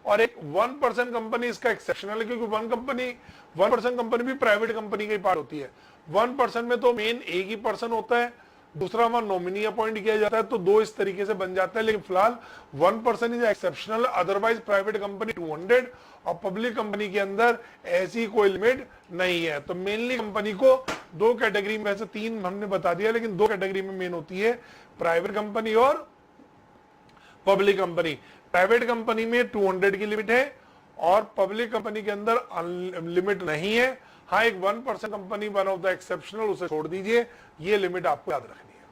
Speaker 1: और एक 1% कंपनी इसका एक्सेप्शनल है, क्योंकि 1% कंपनी भी प्राइवेट कंपनी का ही पार्ट होती है। 1% में तो मेन एक ही पर्सन होता है, दूसरा हमारा नॉमिनी अपॉइंट किया जाता है, तो दो इस तरीके से बन जाता है। लेकिन फिलहाल 1% is exceptional, otherwise private company 200, और पब्लिक कंपनी के अंदर ऐसी कोई लिमिट नहीं है। तो मेनली कंपनी को दो कैटेगरी में से तीन हमने बता दिया, लेकिन दो कैटेगरी में मेन होती है, प्राइवेट कंपनी और पब्लिक कंपनी। प्राइवेट कंपनी में 200 की लिमिट है और पब्लिक कंपनी के अंदर लिमिट नहीं है। हाँ, एक 1% company one of the exceptional, उसे छोड़ दीजिए, ये लिमिट आपको याद रखनी है।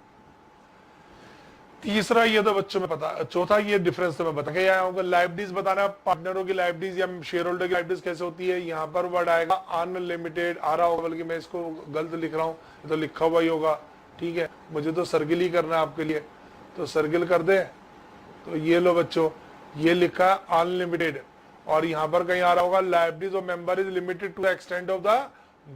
Speaker 1: तीसरा ये तो बच्चों में पता, चौथा ये डिफरेंस तो मैं बता के आया हूँ। लाइबिलिटीज बताना, पार्टनरों की लाइबिलिटीज या शेयर होल्डर की लाइबिलिटीज कैसे होती है। यहाँ पर वर्ड आएगा अनलिमिटेड आ रहा होगा, बल्कि मैं इसको गलत लिख रहा हूँ, तो लिखा हुआ ही होगा, ठीक है। मुझे तो सर्किल ही करना है आपके लिए, तो सर्किल कर दे। तो ये लो बच्चों, ये लिखा अनलिमिटेड, और यहां पर कहीं आ रहा होगा liabilities of member is limited to the extent of the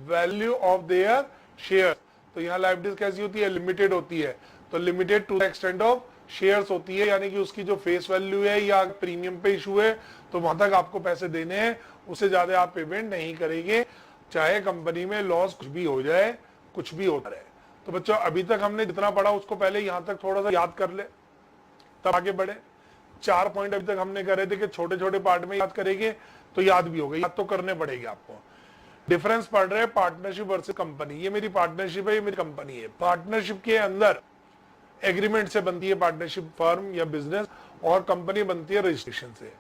Speaker 1: value of their share. तो यहाँ लाइबिलिटीज कैसी होती है, लिमिटेड होती है। तो limited to the extent of shares होती है, यानी कि उसकी जो फेस वैल्यू है या प्रीमियम पे इशू है तो वहां तक आपको पैसे देने हैं, उससे ज्यादा आप पेमेंट नहीं करेंगे, चाहे कंपनी में लॉस कुछ भी हो जाए, कुछ भी होता रहे। तो बच्चों अभी तक हमने जितना पढ़ा उसको पहले यहां तक थोड़ा सा याद कर ले, तब आगे बढ़े। 4 पॉइंट अभी तक हमने करे थे कि छोटे छोटे पार्ट में याद करेंगे तो याद भी होगा, याद तो करने पड़ेगी आपको। डिफरेंस पढ़ रहे हैं पार्टनरशिप वर्सेस कंपनी। ये मेरी पार्टनरशिप है, ये मेरी कंपनी है। पार्टनरशिप के अंदर एग्रीमेंट से बनती है पार्टनरशिप, फर्म या बिजनेस, और कंपनी बनती है रजिस्ट्रेशन से।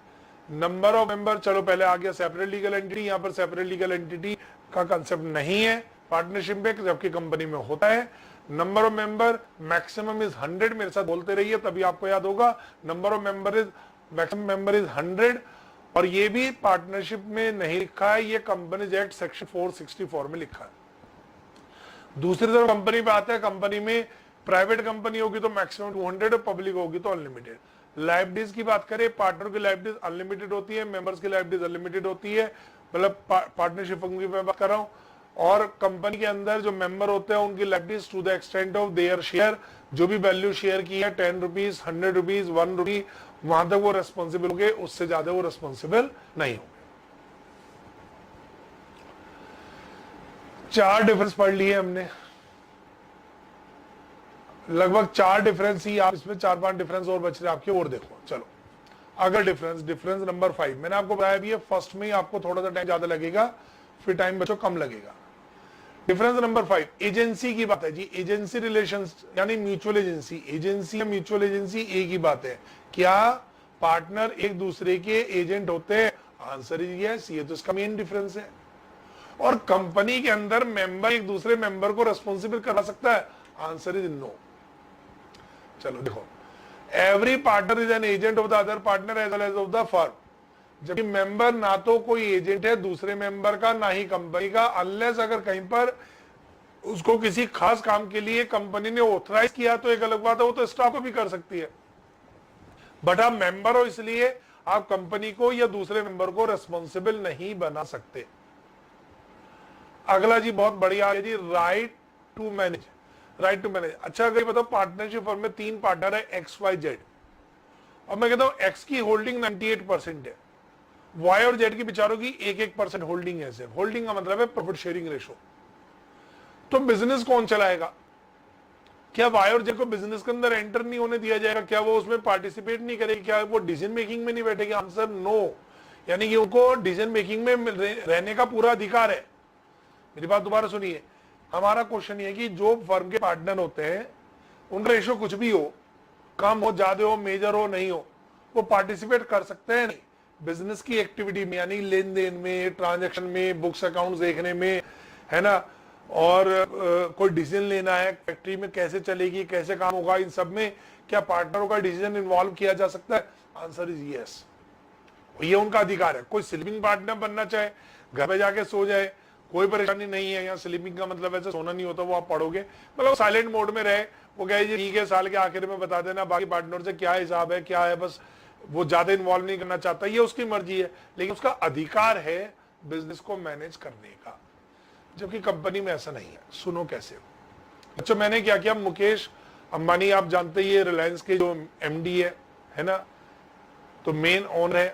Speaker 1: नंबर ऑफ मेंबर, चलो पहले आ गया सेपरेट लीगल एंटिटी। यहाँ पर सेपरेट लीगल एंटिटी का कंसेप्ट नहीं है पार्टनरशिप में, जबकि कंपनी में होता है। Number of member maximum is 100, मेरे साथ बोलते रहिए तभी आपको याद होगा। Number of member is maximum member is 100, और ये भी पार्टनरशिप में नहीं लिखा है, ये कंपनीज एक्ट सेक्शन 464 में लिखा है। दूसरी तरफ कंपनी पे आता है, कंपनी में प्राइवेट कंपनी होगी तो मैक्सिमम 200, और पब्लिक होगी तो अनलिमिटेड। लाइबिलिटीज की बात करें, पार्टनर की लाइबिलिटीज अनलिमिटेड होती है, मेंबर्स की लाइबिलिटीज अनलिमिटेड होती है, मतलब पार्टनरशिप की मैं बात कर रहा हूं। और कंपनी के अंदर जो मेंबर होते हैं उनकी liabilities to the extent of their share, जो भी वैल्यू शेयर की है, 10 रुपीज, 100 रुपीज, 1 रुपी, वहां तक वो रेस्पॉन्सिबल होंगे, उससे ज्यादा वो रेस्पॉन्सिबल नहीं होंगे। 4 डिफरेंस पढ़ लिए हमने, लगभग 4 डिफरेंस ही, आप इसमें 4-5 डिफरेंस और बच रहे आपके, और देखो। चलो अगर डिफरेंस नंबर 5 मैंने आपको बताया भी है, फर्स्ट में ही आपको थोड़ा सा टाइम ज्यादा लगेगा, फिर टाइम बच्चों कम लगेगा। डिफरेंस नंबर 5 एजेंसी की बात है जी। एजेंसी रिलेशंस यानी म्यूचुअल एजेंसी, एजेंसी या म्यूचुअल एजेंसी एक ही बात है। क्या पार्टनर एक दूसरे के एजेंट होते हैं? आंसर इज यस, ये तो इसका मेन डिफरेंस है। और कंपनी के अंदर मेंबर एक दूसरे मेंबर को रेस्पॉन्सिबल करा सकता है? Answer is no. चलो देखो, every partner is an agent of the other partner as well as of the firm. जबकि मेंबर ना तो कोई एजेंट है दूसरे मेंबर का, ना ही कंपनी का, अनलेस अगर कहीं पर उसको किसी खास काम के लिए कंपनी ने ऑथराइज किया तो एक अलग बात है, वो तो स्टॉप भी कर सकती है। बट आप मेंबर हो इसलिए आप कंपनी को या दूसरे मेंबर को रेस्पॉन्सिबल नहीं बना सकते। अगला जी बहुत बढ़िया है जी, right to manage. Right to manage, अच्छा अगर बताओ पार्टनरशिप फर्म में 3 पार्टनर है XYZ, और मैं कहता हूं एक्स की होल्डिंग 98% है, वाई और जेड की बिचारों की 1-1% होल्डिंग है। सिर्फ होल्डिंग का मतलब है प्रॉफिट शेयरिंग रेशो। तो बिजनेस कौन चलाएगा? क्या वाई और जेड को बिजनेस के अंदर एंटर नहीं होने दिया जाएगा? क्या वो उसमें पार्टिसिपेट नहीं करेगी? क्या वो डिसीजन मेकिंग में नहीं बैठेगी? Answer no. यानी कि उनको डिसीजन मेकिंग में रहने का पूरा अधिकार है। मेरी बात दोबारा सुनिए, हमारा क्वेश्चन ये कि जो फर्म के पार्टनर होते हैं उनका रेशो कुछ भी हो, कम हो, ज्यादा हो, मेजर हो, नहीं हो, वो पार्टिसिपेट कर सकते हैं नहीं बिजनेस की एक्टिविटी में, यानी लेन देन में, ट्रांजैक्शन में, बुक्स अकाउंट्स देखने में, है ना, और कोई डिसीजन लेना है फैक्ट्री में कैसे चलेगी, कैसे काम होगा, इन सब में क्या पार्टनरों का डिसीजन इन्वॉल्व किया जा सकता है? आंसर इज यस, ये उनका अधिकार है। कोई स्लीपिंग पार्टनर बनना चाहे, घर पे जाके सो जाए, कोई परेशानी नहीं है। यहाँ स्लीपिंग का मतलब ऐसे सोना नहीं होता, वो आप पढ़ोगे, मतलब साइलेंट मोड में रहे, वो कहे जी ठीक है साल के आखिर में बता देना बाकी पार्टनर से क्या हिसाब है, क्या है, बस वो ज्यादा इन्वॉल्व नहीं करना चाहता, ये उसकी मर्जी है, लेकिन उसका अधिकार है बिजनेस को मैनेज करने का, जबकि कंपनी में ऐसा नहीं है। सुनो कैसे। अच्छा मैंने क्या किया, मुकेश अंबानी आप जानते ही है, रिलायंस के जो एमडी है ना, तो मेन ओनर है,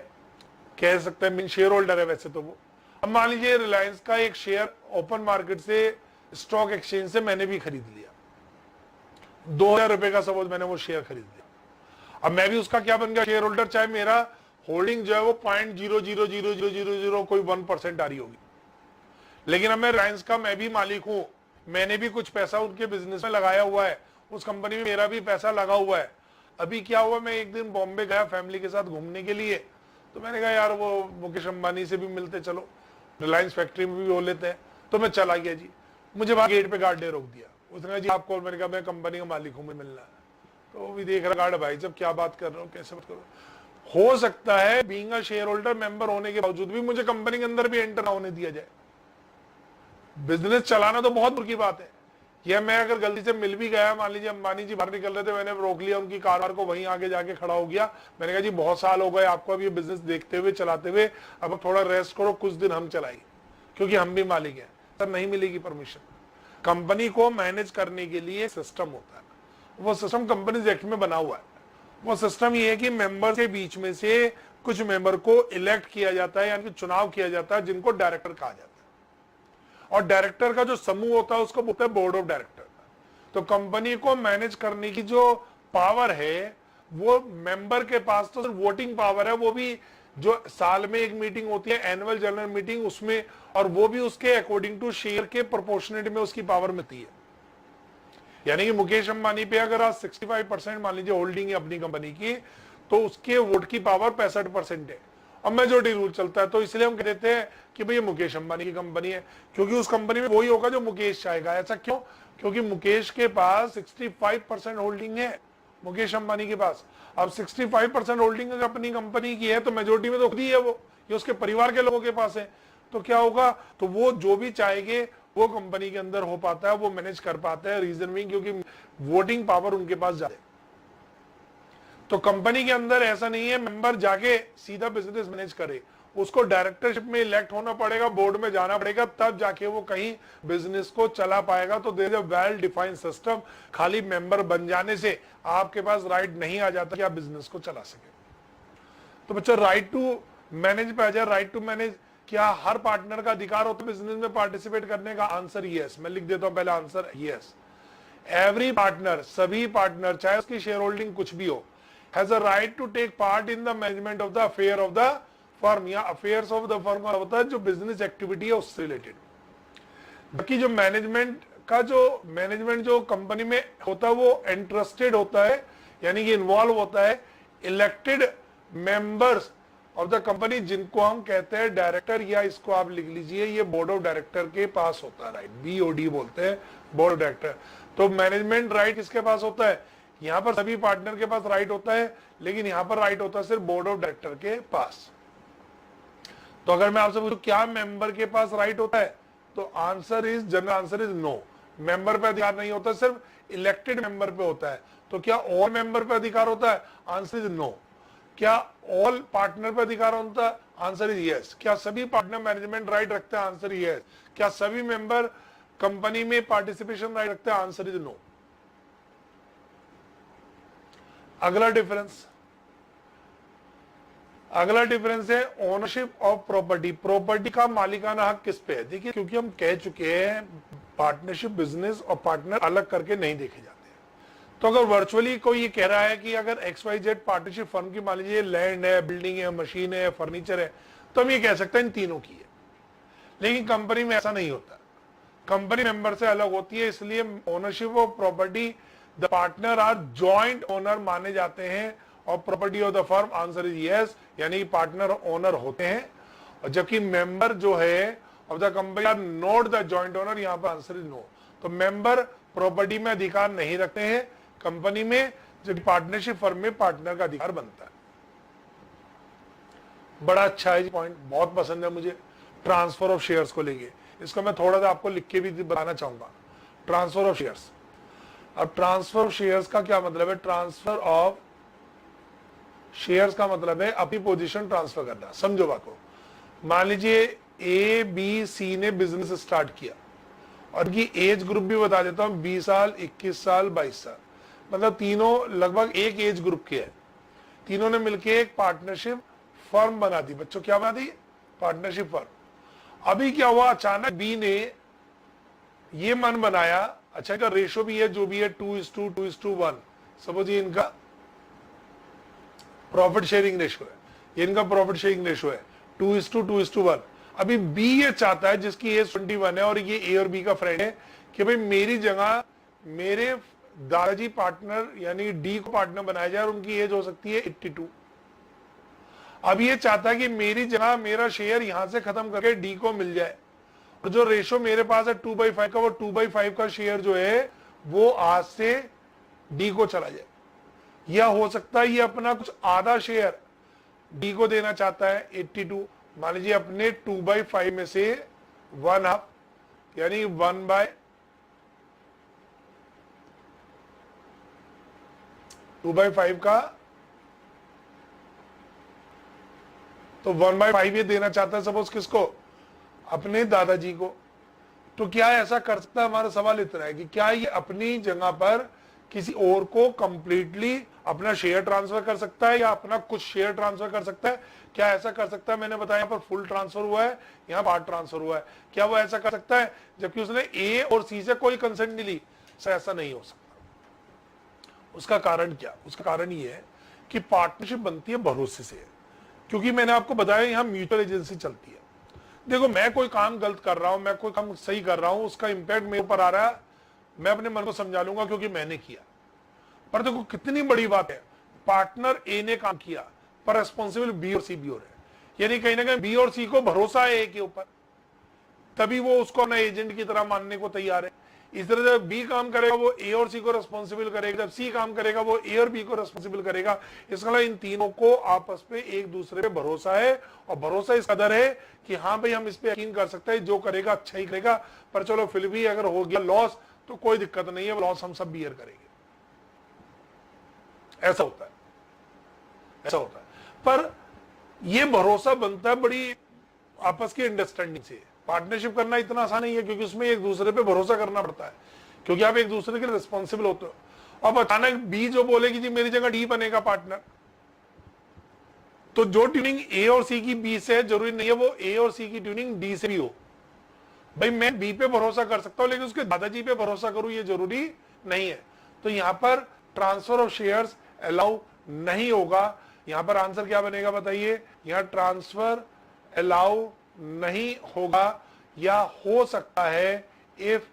Speaker 1: कह सकते हैं मेन शेयर होल्डर है वैसे तो वो। अब मान लीजिए रिलायंस का एक शेयर ओपन मार्केट से, स्टॉक एक्सचेंज से मैंने भी खरीद लिया, 2000 रुपए का सपोज मैंने वो शेयर खरीद लिया। अब मैं भी उसका क्या बन गया, शेयर होल्डर, चाहे मेरा होल्डिंग जो है वो 0.00000 कोई 1% आ रही होगी, लेकिन अब मैं रिलायंस का मैं भी मालिक हूं, मैंने भी कुछ पैसा उनके बिजनेस में लगाया हुआ है, उस कंपनी में मेरा भी पैसा लगा हुआ है। अभी क्या हुआ, मैं एक दिन बॉम्बे गया फैमिली के साथ घूमने के लिए, तो मैंने कहा यार वो मुकेश अंबानी से भी मिलते चलो, रिलायंस फैक्ट्री में भी बोल लेते हैं, तो मैं चला गया जी। मुझे वहां गेट पे गार्ड ने रोक दिया, उसने कहा जी आप कौन, मैंने कहा मैं कंपनी का मालिक हूं, मुझे मिलना है। तो वो भी देख रहा गार्ड, भाई जब क्या बात कर रहे हो, कैसे बात कर रहे हो सकता है being a share holder member होने के बावजूद भी मुझे कंपनी के अंदर भी एंटर ना होने दिया जाए। बिजनेस चलाना तो बहुत दूर की बात है, या मैं अगर गलती से मिल भी गया, मान लीजिए अंबानी जी बाहर निकल रहे थे, मैंने रोक लिया उनकी कार को, वहीं आगे जाके खड़ा हो गया, मैंने कहा जी बहुत साल हो गए आपको अब ये बिजनेस देखते हुए चलाते हुए, अब थोड़ा रेस्ट करो, कुछ दिन हम चलाएंगे क्योंकि हम भी मालिक हैं। सर नहीं मिलेगी परमिशन। कंपनी को मैनेज करने के लिए सिस्टम होता है, वो सिस्टम कंपनीज एक्ट में बना हुआ है। वो सिस्टम ये है कि मेंबर के बीच में से कुछ मेंबर को इलेक्ट किया जाता है, यानी चुनाव किया जाता है, जिनको डायरेक्टर कहा जाता है, और डायरेक्टर का जो समूह होता है उसको बोलते हैं बोर्ड ऑफ डायरेक्टर। तो कंपनी को मैनेज करने की जो पावर है वो मेंबर के पास तो वोटिंग पावर है, वो भी जो साल में एक मीटिंग होती है एनुअल जनरल मीटिंग, उसमें, और वो भी उसके अकॉर्डिंग टू शेयर के प्रोपोर्शनेट में उसकी पावर मिलती है। यानी कि मुकेश अंबानी पे अगर आज 65% मान लीजिए होल्डिंग है अपनी कंपनी की, तो उसके वोट की पावर 65% है, अब मेजोरिटी रूल चलता है। तो इसलिए हम कह देते हैं कि भाई ये मुकेश अंबानी की कंपनी है, क्योंकि उस कंपनी में वही होगा जो मुकेश चाहेगा। ऐसा क्यों? क्योंकि मुकेश के पास 65% होल्डिंग है, मुकेश अंबानी के पास। अब 65% होल्डिंग अपनी कंपनी की है, तो मेजोरिटी में तो खुद ही है वो, ये उसके परिवार के लोगों के पास है। तो क्या होगा, तो वो जो भी चाहेंगे वो कंपनी के अंदर हो पाता है, वो मैनेज कर पाता है। रीजन भी क्योंकि वोटिंग पावर उनके पास ज्यादा है। तो कंपनी के अंदर ऐसा नहीं है मेंबर जाके सीधा बिजनेस मैनेज करे, उसको डायरेक्टरशिप में इलेक्ट होना पड़ेगा, बोर्ड में जाना पड़ेगा, तब जाके वो कहीं बिजनेस को चला पाएगा। तो there is a well defined system. खाली मेंबर बन जाने से आपके पास राइट नहीं आ जाता कि आप बिजनेस को चला सके। तो बच्चों राइट टू मैनेज पे आ जाए। राइट टू मैनेज, क्या हर पार्टनर का अधिकार होता है बिजनेस में पार्टिसिपेट करने का? Answer yes. मैं लिख देता हूं पहले आंसर यस। एवरी पार्टनर, सभी पार्टनर, चाहे उसकी शेयर होल्डिंग कुछ भी हो, has a right to take part in the management of the affair of the firm, या अफेयर्स ऑफ द फर्म होता है जो बिजनेस एक्टिविटी है उससे रिलेटेड। जबकि जो मैनेजमेंट जो कंपनी में होता है वो इंटरेस्टेड होता है, यानी कि इन्वॉल्व होता है elected members of the company, जिनको हम कहते हैं डायरेक्टर, या इसको आप लिख लीजिए ये बोर्ड ऑफ डायरेक्टर के पास होता है। राइट, BOD बोलते हैं, बोर्ड ऑफ डायरेक्टर। तो मैनेजमेंट राइट किसके पास होता है? यहां पर सभी पार्टनर के पास राइट होता है, लेकिन यहां पर राइट होता है सिर्फ बोर्ड ऑफ डायरेक्टर के पास। तो अगर मैं आपसे पूछूं क्या मेंबर के पास राइट होता है, तो answer is, general answer is no. Member पे अधिकार नहीं होता, सिर्फ इलेक्टेड मेंबर पे होता है। तो क्या ऑल मेंबर पे अधिकार होता है? Answer is no. क्या ऑल पार्टनर पे अधिकार होता है? Answer is yes. क्या सभी पार्टनर मैनेजमेंट राइट रखते हैं? Answer yes. क्या सभी मेंबर कंपनी में पार्टिसिपेशन राइट रखते हैं? Answer is no. अगला डिफरेंस है ओनरशिप ऑफ प्रॉपर्टी। प्रॉपर्टी का मालिकाना हक किस पे है? देखिए, क्योंकि हम कह चुके हैं पार्टनरशिप, बिजनेस और पार्टनर अलग करके नहीं देखे जाते। तो अगर वर्चुअली कोई ये कह रहा है कि अगर XYZ पार्टनरशिप फर्म की मान लीजिए लैंड है, बिल्डिंग है, मशीन है, फर्नीचर है, तो हम ये कह सकते हैं इन तीनों की है। लेकिन कंपनी में ऐसा नहीं होता, कंपनी मेंबर से अलग होती है। इसलिए ownership of property, the partner are joint owner माने जाते हैं, और property of the firm, answer is yes, यानी पार्टनर ओनर होते हैं। और जबकि मेंबर जो है of the company are not the joint owner, यहां पर आंसर इज नो। तो मेंबर प्रॉपर्टी में अधिकार नहीं रखते हैं कंपनी में, जब पार्टनरशिप फर्म में पार्टनर का अधिकार बनता है। बड़ा अच्छा है पॉइंट, बहुत पसंद है मुझे ट्रांसफर ऑफ शेयर्स को लेके। इसको मैं थोड़ा सा आपको लिख के भी बताना चाहूंगा। ट्रांसफर ऑफ शेयर्स, अब ट्रांसफर ऑफ शेयर्स का क्या मतलब है? ट्रांसफर ऑफ शेयर्स का मतलब है अपनी पोजीशन ट्रांसफर करना। समझो बात को, मान लीजिए ABC ने बिजनेस स्टार्ट किया, और की एज ग्रुप भी बता देता हूं, 20 साल, 21 साल, 22 साल। मतलब तीनों लगभग एक एज ग्रुप के हैं, तीनों ने मिलके एक पार्टनरशिप फर्म बना दी बच्चों। क्या बना दी? Partnership firm. अभी क्या हुआ, अचानक बी ने ये मन बनाया, अच्छा का रेशो भी है जो भी है 2:1, सपोज ये इनका प्रॉफिट शेयरिंग रेशो है, ये इनका प्रॉफिट शेयरिंग रेशो है 2:1। अभी बी ये चाहता है, जिसकी एज 21 है और ये ए और बी का फ्रेंड है, कि भाई मेरी जगह मेरे दादाजी पार्टनर यानी डी को पार्टनर बनाया जाए और उनकी एज हो सकती है 82। अब ये चाहता है कि मेरी जगह मेरा शेयर यहां से खत्म करके डी को मिल जाए, और जो रेशो मेरे पास है 2/5 का, वो 2/5 का शेयर जो है वो आज से डी को चला जाए। या हो सकता है ये अपना कुछ आधा शेयर डी को देना चाहता है 82, मान लीजिए अपने 2/5 में से 1/2 यानी 2/5 का, तो 1/5 ये देना चाहता है सपोज किसको, अपने दादाजी को। तो क्या ऐसा कर सकता है? हमारा सवाल इतना है कि क्या ये अपनी जगह पर किसी और को कंप्लीटली अपना शेयर ट्रांसफर कर सकता है या अपना कुछ शेयर ट्रांसफर कर सकता है? क्या ऐसा कर सकता है? मैंने बताया यहाँ पर फुल ट्रांसफर हुआ है, यहाँ पार्ट ट्रांसफर हुआ है, क्या वो ऐसा कर सकता है जबकि उसने ए और सी से कोई कंसेंट नहीं ली? सर ऐसा नहीं हो सकता। उसका कारण क्या? उसका कारण ये है कि पार्टनरशिप बनती है भरोसे से, क्योंकि मैंने आपको बताया यहाँ म्यूचुअल एजेंसी चलती है। देखो मैं कोई काम गलत कर रहा हूं, मैं कोई काम सही कर रहा हूं, उसका इंपैक्ट मेरे ऊपर आ रहा है, मैं अपने मन को समझा लूंगा क्योंकि मैंने किया। पर देखो कितनी बड़ी बात है, पार्टनर ए ने काम किया पर रेस्पॉन्सिबल बी और सी भी हो रहे हैं, यानी कहीं ना कहीं बी और सी को भरोसा है ए के ऊपर, तभी वो उसको अपना एजेंट की तरह मानने को तैयार है। इस तरह जब बी काम करेगा वो ए और सी को रेस्पॉन्सिबल करेगा, जब सी काम करेगा वो ए और बी को रेस्पॉन्सिबल करेगा। इसका मतलब इन तीनों को आपस में एक दूसरे पे भरोसा है, और भरोसा इस कदर है कि हाँ भाई हम इस पे यकीन कर सकते हैं, जो करेगा अच्छा ही करेगा, पर चलो फिर भी अगर हो गया लॉस तो कोई दिक्कत नहीं है, लॉस हम सब बियर करेंगे। ऐसा होता है, ऐसा होता है। पर यह भरोसा बनता है बड़ी आपस की अंडरस्टैंडिंग से। पार्टनरशिप करना इतना आसान नहीं है, क्योंकि उसमें एक दूसरे पे भरोसा करना पड़ता है, क्योंकि आप एक दूसरे के लिए रिस्पॉन्सिबल होते हो। अब अचानक बी जो बोलेगी जी मेरी जगह डी बनेगा पार्टनर, तो जो ट्यूनिंग ए और सी की बी से है, जरूरी नहीं है वो ए और सी की ट्यूनिंग डी से भी हो। भाई मैं बी पे भरोसा कर सकता हूं, लेकिन उसके दादाजी पे भरोसा करूं ये जरूरी नहीं है। तो यहां पर ट्रांसफर ऑफ शेयर्स अलाउ नहीं होगा। यहां पर आंसर क्या बनेगा बताइए? यहां ट्रांसफर अलाउ नहीं होगा, या हो सकता है if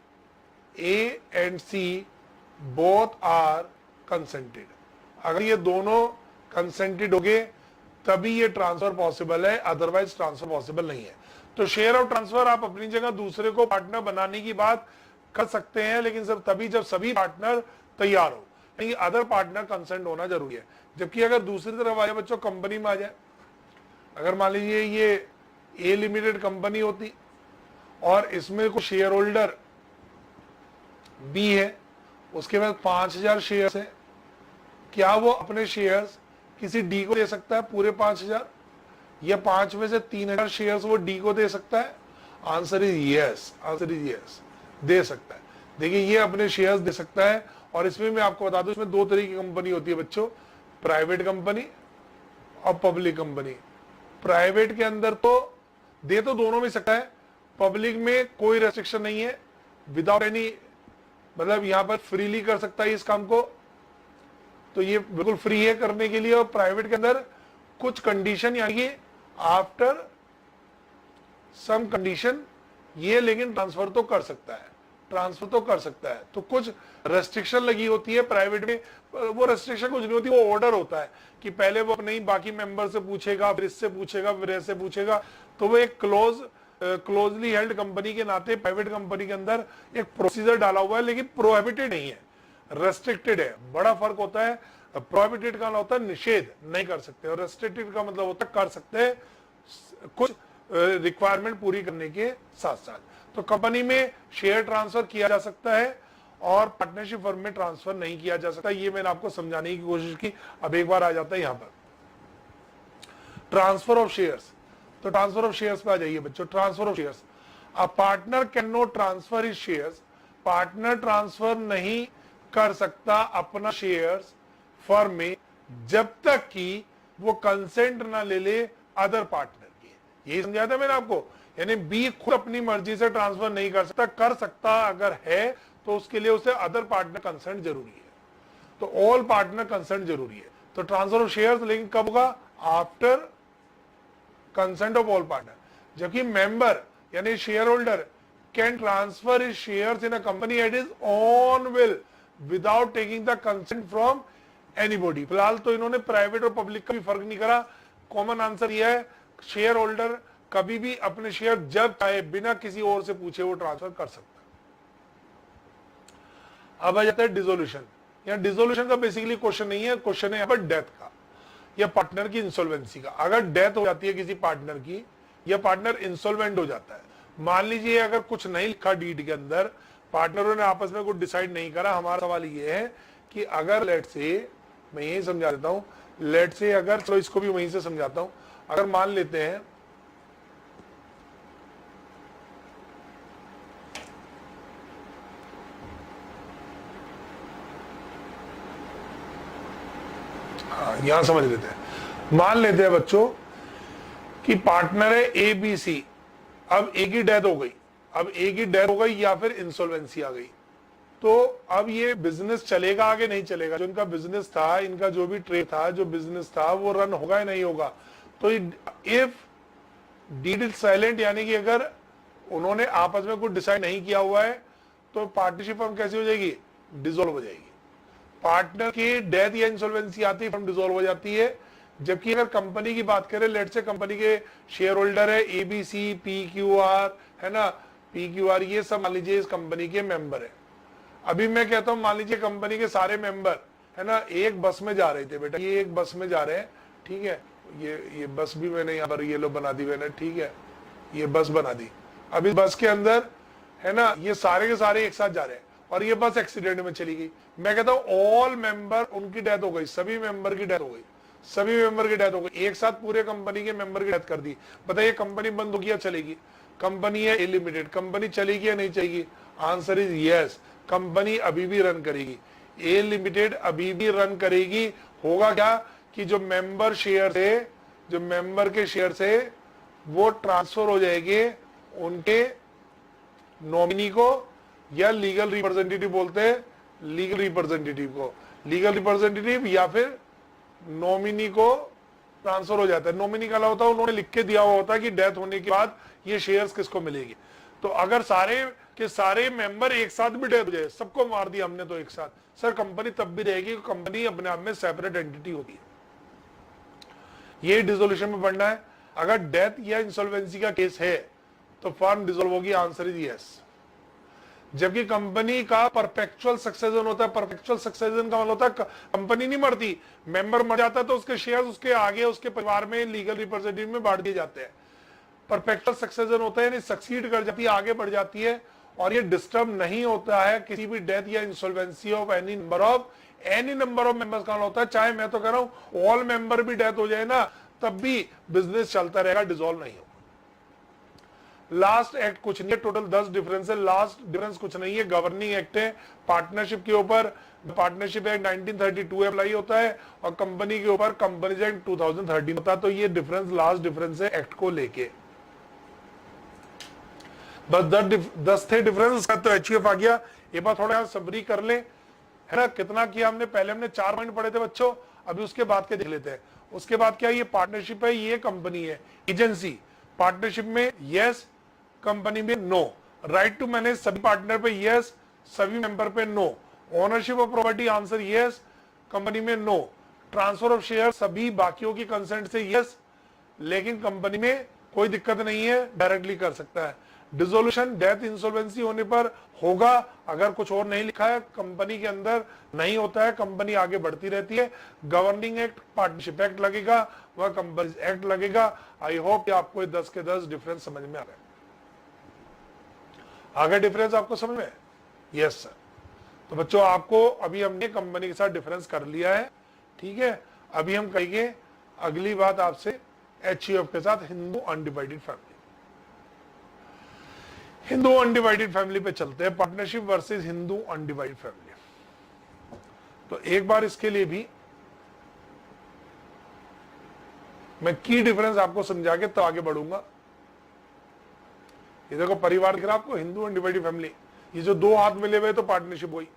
Speaker 1: A and C both are consented. अगर ये दोनों कंसेंटेड होंगे तभी ये ट्रांसफर पॉसिबल है, अदरवाइज ट्रांसफर पॉसिबल नहीं है। तो शेयर ऑफ ट्रांसफर आप अपनी जगह दूसरे को पार्टनर बनाने की बात कर सकते हैं, लेकिन सिर्फ तभी जब सभी पार्टनर तैयार हो, यानी अदर पार्टनर कंसेंट होना जरूरी है। जबकि अगर दूसरी तरफ आ जाए बच्चों, कंपनी में आ जाए, अगर मान लीजिए ये ए लिमिटेड कंपनी होती और इसमें कोई शेयर होल्डर बी है, उसके बाद 5000 शेयर्स है, क्या वो अपने शेयर्स किसी डी को दे सकता है पूरे 5000, या 5 में से 3000 शेयर्स वो डी को दे सकता है? Answer is yes, answer is yes, दे सकता है। देखिए ये अपने शेयर्स दे सकता है, और इसमें मैं आपको बता दूं इसमें दो तरह की कंपनी होती है बच्चों, प्राइवेट कंपनी और पब्लिक कंपनी। प्राइवेट के अंदर तो दे तो दोनों में सकता है, पब्लिक में कोई रेस्ट्रिक्शन नहीं है, विदाउट एनी, मतलब यहां पर फ्रीली कर सकता है इस काम को, तो ये बिल्कुल फ्री है करने के लिए। और प्राइवेट के अंदर कुछ कंडीशन यानी आफ्टर सम कंडीशन ये लेकिन ट्रांसफर तो कर सकता है, ट्रांसफर तो कर सकता है। तो कुछ रेस्ट्रिक्शन लगी होती है प्राइवेट में, वो रेस्ट्रिक्शन कुछ नहीं होती, वो ऑर्डर होता है कि पहले वो अपने ही बाकी मेंबर से पूछेगा, फिर इससे पूछेगा, फिर ऐसे पूछेगा। तो वो एक क्लोजली हेल्ड कंपनी के नाते प्राइवेट कंपनी के अंदर एक प्रोसीजर डाला हुआ है, लेकिन प्रोहिबिटेड नहीं है, रेस्ट्रिक्टेड है। बड़ा फर्क होता है, प्रोहिबिटेड का होता है निषेध, नहीं कर सकते, और रेस्ट्रिक्टेड का मतलब होता है कर सकते हैं कुछ रिक्वायरमेंट पूरी करने के साथ साथ। तो कंपनी में शेयर ट्रांसफर किया जा सकता है और पार्टनरशिप फर्म में ट्रांसफर नहीं किया जा सकता। ये मैंने आपको समझाने की कोशिश की। अब एक बार आ जाता है यहां पर ट्रांसफर ऑफ शेयर्स। तो ट्रांसफर ऑफ शेयर्स पे आ जाइए बच्चों। Transfer of shares, a partner can not transfer his shares, partner transfer नहीं कर सकता अपना शेयर्स फर्म में जब तक कि वो कंसेंट ना ले ले अदर पार्टनर की। यही समझाया था मैंने आपको, यानी बी खुद अपनी मर्जी से ट्रांसफर नहीं कर सकता, कर सकता अगर है तो उसके लिए उसे अदर पार्टनर कंसेंट जरूरी है। तो ऑल पार्टनर कंसेंट जरूरी है। तो ट्रांसफर ऑफ शेयर्स लेकिन कब होगा? After consent of all partner. जबकि मेंबर यानी share holder can transfer his shares in a company at his own will without taking the consent from anybody. फिलहाल तो इन्होंने प्राइवेट और पब्लिक का भी फर्क नहीं करा। कॉमन आंसर यह है, शेयर होल्डर कभी भी अपने शेयर जब चाहे बिना किसी और से पूछे वो ट्रांसफर कर सकता है। अब आ जाता है डिसोल्यूशन। यहाँ डिसोल्यूशन का बेसिकली क्वेश्चन नहीं है, क्वेश्चन है यहाँ पर डेथ का या पार्टनर की इंसॉल्वेंसी का। अगर डेथ हो जाती है किसी पार्टनर की या पार्टनर इंसॉल्वेंट हो जाता है, मान लीजिए अगर कुछ नहीं लिखा डीड के अंदर, पार्टनरों ने आपस में कुछ डिसाइड नहीं करा, हमारा सवाल ये है कि अगर लेट से, मैं यही समझा देता हूं, लेट से अगर, चलो इसको भी वहीं से समझाता हूं, अगर मान लेते हैं यहां समझ लेते हैं, मान लेते हैं बच्चों कि पार्टनर है ए बी सी। अब एक ही डेथ हो गई, अब एक ही डेथ हो गई या फिर इंसॉल्वेंसी आ गई, तो अब ये बिजनेस चलेगा आगे नहीं चलेगा? जो इनका बिजनेस था, इनका जो भी ट्रेड था, जो बिजनेस था, वो रन होगा या नहीं होगा? तो इफ डीड इज साइलेंट, यानी कि अगर उन्होंने आपस में कुछ डिसाइड नहीं किया हुआ है, तो पार्टनरशिप फर्म कैसी हो जाएगी? डिसॉल्व हो जाएगी। पार्टनर की डेथ या इंसॉल्वेंसी आती है, फर्म डिसॉल्व हो जाती है। जबकि अगर कंपनी की बात करें, लेट से कंपनी के शेयर होल्डर है A B C P Q R, है ना, पी क्यू आर, ये सब मान लीजिए इस कंपनी के मेंबर है। अभी मैं कहता हूं मान लीजिए कंपनी के सारे मेंबर, है ना, एक बस में जा रहे थे, बेटा ये एक बस में जा रहे हैं, ठीक है, ये बस भी मैंने यहाँ पर ये लो बना दी मैंने, ठीक है, ये बस बना दी। अभी बस के अंदर, है ना, ये सारे के सारे एक साथ जा रहे हैं और ये बस एक्सीडेंट में चली गई। मैं कहता हूं ऑल मेंबर, उनकी डेथ हो गई, सभी मेंबर की डेथ हो गई, सभी मेंबर की डेथ हो गई, एक साथ पूरे कंपनी के मेंबर की डेथ कर दी। बताइए कंपनी बंद होगी या चलेगी? कंपनी है लिमिटेड, कंपनी चलेगी या नहीं चलेगी? आंसर इज यस, कंपनी अभी भी रन करेगी, ए लिमिटेड अभी भी रन करेगी। होगा क्या कि जो मेंबर शेयर थे, जो मेंबर के शेयर से वो ट्रांसफर हो जाएंगे उनके नॉमिनी को, या लीगल रिप्रेजेंटेटिव बोलते हैं, लीगल रिप्रेजेंटेटिव को, लीगल रिप्रेजेंटेटिव या फिर नॉमिनी को ट्रांसफर हो जाता है। नॉमिनी का होता है, उन्होंने लिख के दिया हुआ होता है कि डेथ होने के बाद ये शेयर्स किसको मिलेगी। तो अगर सारे के सारे मेंबर एक साथ भी डेथ हो जाए, सबको मार दिया हमने तो एक साथ, सर कंपनी तब भी रहेगी, कंपनी अपने आप में सेपरेट एंटिटी होती है। ये डिसोल्यूशन में पढ़ना है। अगर डेथ या इंसॉल्वेंसी का केस है तो फर्म डिसॉल्व होगी, आंसर इज यस। जबकि कंपनी का परपेचुअल सक्सेशन होता है। परपेचुअल सक्सेशन का मतलब होता है कंपनी नहीं मरती, मेंबर मर जाता है तो उसके शेयर्स उसके आगे उसके परिवार में लीगल रिप्रेजेंटेटिव में बांट दिए जाते हैं। परपेचुअल सक्सेशन होता है यानी सक्सीड कर जाती है, आगे बढ़ जाती है, और ये डिस्टर्ब नहीं होता है किसी भी डेथ या insolvency of any number of members का होता है। चाहे मैं तो कह रहा हूं ऑल मेंबर भी डेथ हो जाए ना, तब भी बिजनेस चलता रहेगा, डिसॉल्व नहीं होगा। लास्ट एक्ट कुछ नहीं है, टोटल 10 डिफरेंस है। लास्ट डिफरेंस कुछ नहीं है, गवर्निंग एक्ट है पार्टनरशिप के ऊपर। पार्टनरशिप एक्ट 1932 अप्लाई होता है और कंपनी के ऊपर कंपनीज एक्ट 2013 होता है। तो ये डिफरेंस लास्ट डिफरेंस है एक्ट को लेके। बस 10 थे डिफरेंस का, तो एचयूएफ आ गया। ये बात थोड़ा सबरी कर ले, है ना, कितना किया हमने। पहले हमने 4 पॉइंट पढ़े थे बच्चों, अभी उसके बाद के देख लेते हैं। उसके बाद क्या, ये पार्टनरशिप है, ये कंपनी है, एजेंसी। पार्टनरशिप में यस, कंपनी में नो। राइट टू मैनेज सभी पार्टनर पे यस, सभी मेंबर पे no. Ownership of property answer yes, company में नो। ट्रांसफर ऑफ शेयर सभी बाकियों की कंसेंट से यस, लेकिन कंपनी में कोई दिक्कत नहीं है, डायरेक्टली कर सकता है। डिसोल्यूशन डेथ इंसॉल्वेंसी होने पर होगा, अगर कुछ और नहीं लिखा है कंपनी के अंदर नहीं होता है, कंपनी आगे बढ़ती रहती है। गवर्निंग एक्ट पार्टनरशिप एक्ट लगेगा, वह कंपनी एक्ट लगेगा। आई होप आपको 10 के 10 डिफरेंस समझ में आ गए। आगे डिफरेंस आपको समझ में? Yes sir. तो बच्चों आपको अभी हमने कंपनी के साथ डिफरेंस कर लिया है, ठीक है। अभी हम कहेंगे अगली बात आपसे एचयूएफ के साथ Hindu undivided family. Hindu undivided family पे चलते हैं, partnership versus Hindu undivided family. तो एक बार इसके लिए भी मैं की डिफरेंस आपको समझा के तो आगे बढ़ूंगा। ये देखो परिवार दिख रहा है आपको, हिंदू एंड डिवाइडेड फैमिली, ये जो दो हाथ मिले हुए तो पार्टनरशिप हुई।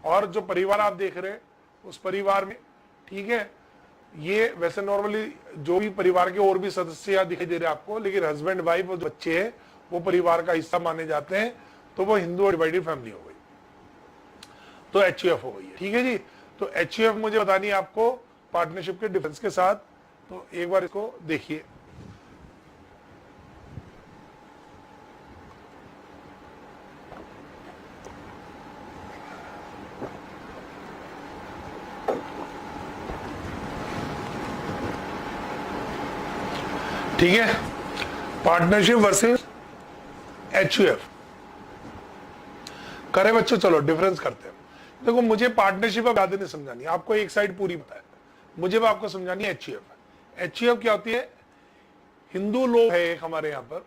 Speaker 1: और जो परिवार आप देख रहे हैं उस परिवार में, ठीक है, ये वैसे नॉर्मली जो भी परिवार के और भी सदस्य दिखाई दे रहे हैं आपको, लेकिन हस्बैंड वाइफ और बच्चे हैं वो परिवार का हिस्सा माने जाते हैं, तो वो हिंदू और डिवाइडेड फैमिली हो गई, तो HUF हो गई है। ठीक है जी, तो HUF मुझे बतानी है आपको पार्टनरशिप के डिफरेंस के साथ। तो एक बार इसको देखिए। ठीक है, पार्टनरशिप वर्सेस HUF करे बच्चों। चलो डिफरेंस करते हैं। देखो मुझे पार्टनरशिप अब ज्यादा नहीं समझानी, आपको एक साइड पूरी पता है, मुझे आपको समझानी है HUF। HUF क्या होती है? हिंदू लोग है एक हमारे यहाँ पर,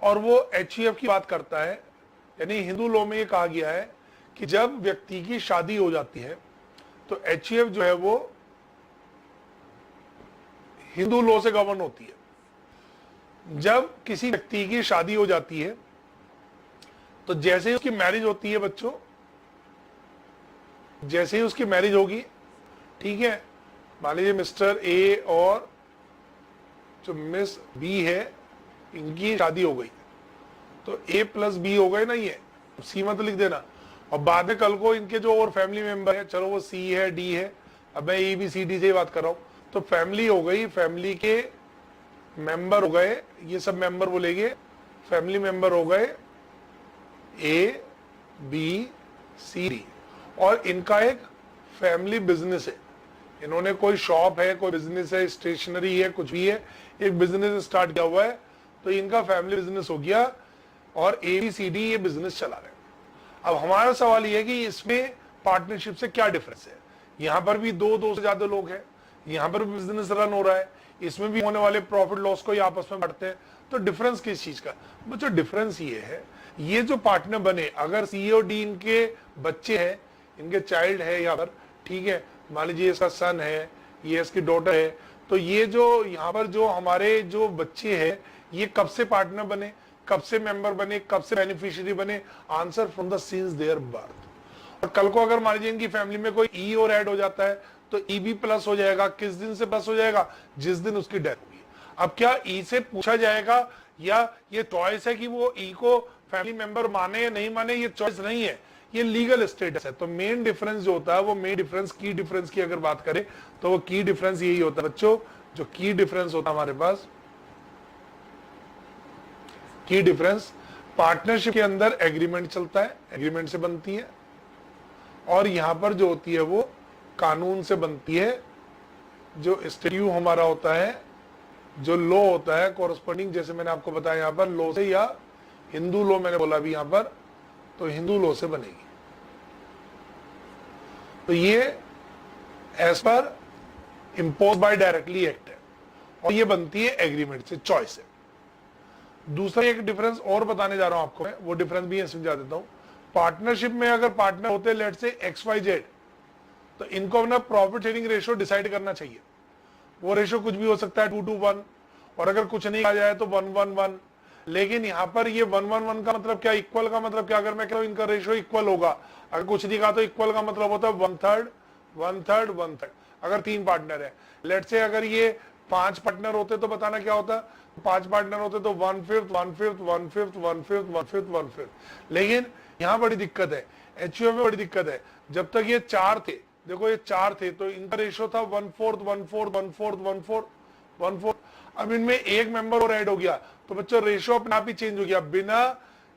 Speaker 1: और वो HUF की बात करता है, यानी हिंदू लॉ में ये कहा गया है कि जब व्यक्ति की शादी हो जाती है तो HUF जो है वो हिंदू लॉ से गवर्न होती है। जब किसी व्यक्ति की शादी हो जाती है तो जैसे ही उसकी मैरिज होती है बच्चों, जैसे ही उसकी मैरिज होगी, ठीक है, मान लीजिए मिस्टर ए और जो मिस बी है इनकी शादी हो गई, तो A+B हो गए ना, ये C मत लिख देना। और बाद में कल को इनके जो और फैमिली मेंबर है, चलो वो C है D है, अब मैं ABCD से बात कर रहा हूं, तो फैमिली हो गई, फैमिली के मेंबर हो गए, ये सब मेंबर बोलेंगे, फैमिली मेंबर हो गए ABCD, और इनका एक फैमिली बिजनेस है, इन्होंने कोई शॉप है, कोई बिजनेस है, स्टेशनरी है, कुछ भी है, एक बिजनेस स्टार्ट किया हुआ है, तो इनका फैमिली बिजनेस हो गया और ABCD ये बिजनेस चला रहे हैं। अब हमारा सवाल ये है कि इसमें पार्टनरशिप से क्या डिफरेंस है? यहां पर भी दो से ज्यादा लोग हैं, यहां पर भी बिजनेस रन हो रहा है, इसमें भी होने वाले प्रॉफिट लॉस को आपस में बांटते हैं, तो डिफरेंस किस चीज का? बच्चों डिफरेंस ये है, ये जो पार्टनर बने, अगर C और D इनके बच्चे हैं, इनके चाइल्ड है यहाँ पर, ठीक है, मान लीजिए इसका सन है, ये इसकी डॉटर है, तो ये जो यहाँ पर जो हमारे जो बच्चे हैं ये कब से पार्टनर बने, कब से मेंबर बने, कब से बेनिफिशियरी बने? Answer from the sins there birth. और कल को अगर मान लीजिए इनकी फैमिली में कोई E और ऐड हो जाता है तो EB प्लस हो जाएगा। किस दिन से प्लस हो जाएगा? जिस दिन उसकी डेथ हुई। अब क्या E से पूछा जाएगा या ये चॉइस है कि वो E को फैमिली मेंबर माने या नहीं माने? ये चॉइस नहीं है, ये लीगल स्टेटस है। तो मेन डिफरेंस जो होता है वो मेन डिफरेंस की डिफरेंस की अगर बात करें तो वो की डिफरेंस यही होता है बच्चों, जो की डिफरेंस होता है हमारे पास, की डिफरेंस पार्टनरशिप के अंदर एग्रीमेंट चलता है, एग्रीमेंट से बनती है, और यहां पर जो होती है वो कानून से बनती है। जो स्टैट्यूट हमारा होता है, जो लॉ होता है कॉरस्पॉन्डिंग, जैसे मैंने आपको बताया यहां पर लॉ से, या हिंदू लॉ मैंने बोला भी यहां पर, तो हिंदू लॉ से बनेगी। तो ये as per impose by directly act है, और ये बनती है एग्रीमेंट से, चॉइस है। दूसरा एक डिफरेंस और बताने जा रहा हूं आपको मैं, वो डिफरेंस भी समझा देता हूं। पार्टनरशिप में अगर पार्टनर होते लेट से XYZ, तो इनको अपना प्रॉफिट शेयरिंग रेशियो डिसाइड करना चाहिए। वो रेशियो कुछ भी हो सकता है 2:1, और अगर कुछ नहीं आ जाए तो 1:1:1। लेकिन यहाँ पर ये 1:1:1 का मतलब क्या, इक्वल का मतलब क्या? अगर मैं कह रहा हूं इनका रेशियो इक्वल होगा, अगर कुछ नहीं कहा तो इक्वल का मतलब होता है 1/3 1/3 1/3। अगर 3 पार्टनर है, लेट से अगर ये 5 पार्टनर होते तो बताना क्या होता? 5 पार्टनर होते तो 1/5 1/5 1/5 1/5 1/5 1/5। लेकिन यहाँ बड़ी दिक्कत है, HUF में बड़ी दिक्कत है। जब तक ये 4 थे, देखो ये 4 थे, तो इनका रेशियो था 1/4 1/4 1/4 1/4 1/4। अब इनमें एक मेंबर और ऐड हो गया, तो बच्चों रेशियो अपने आप ही चेंज हो गया, बिना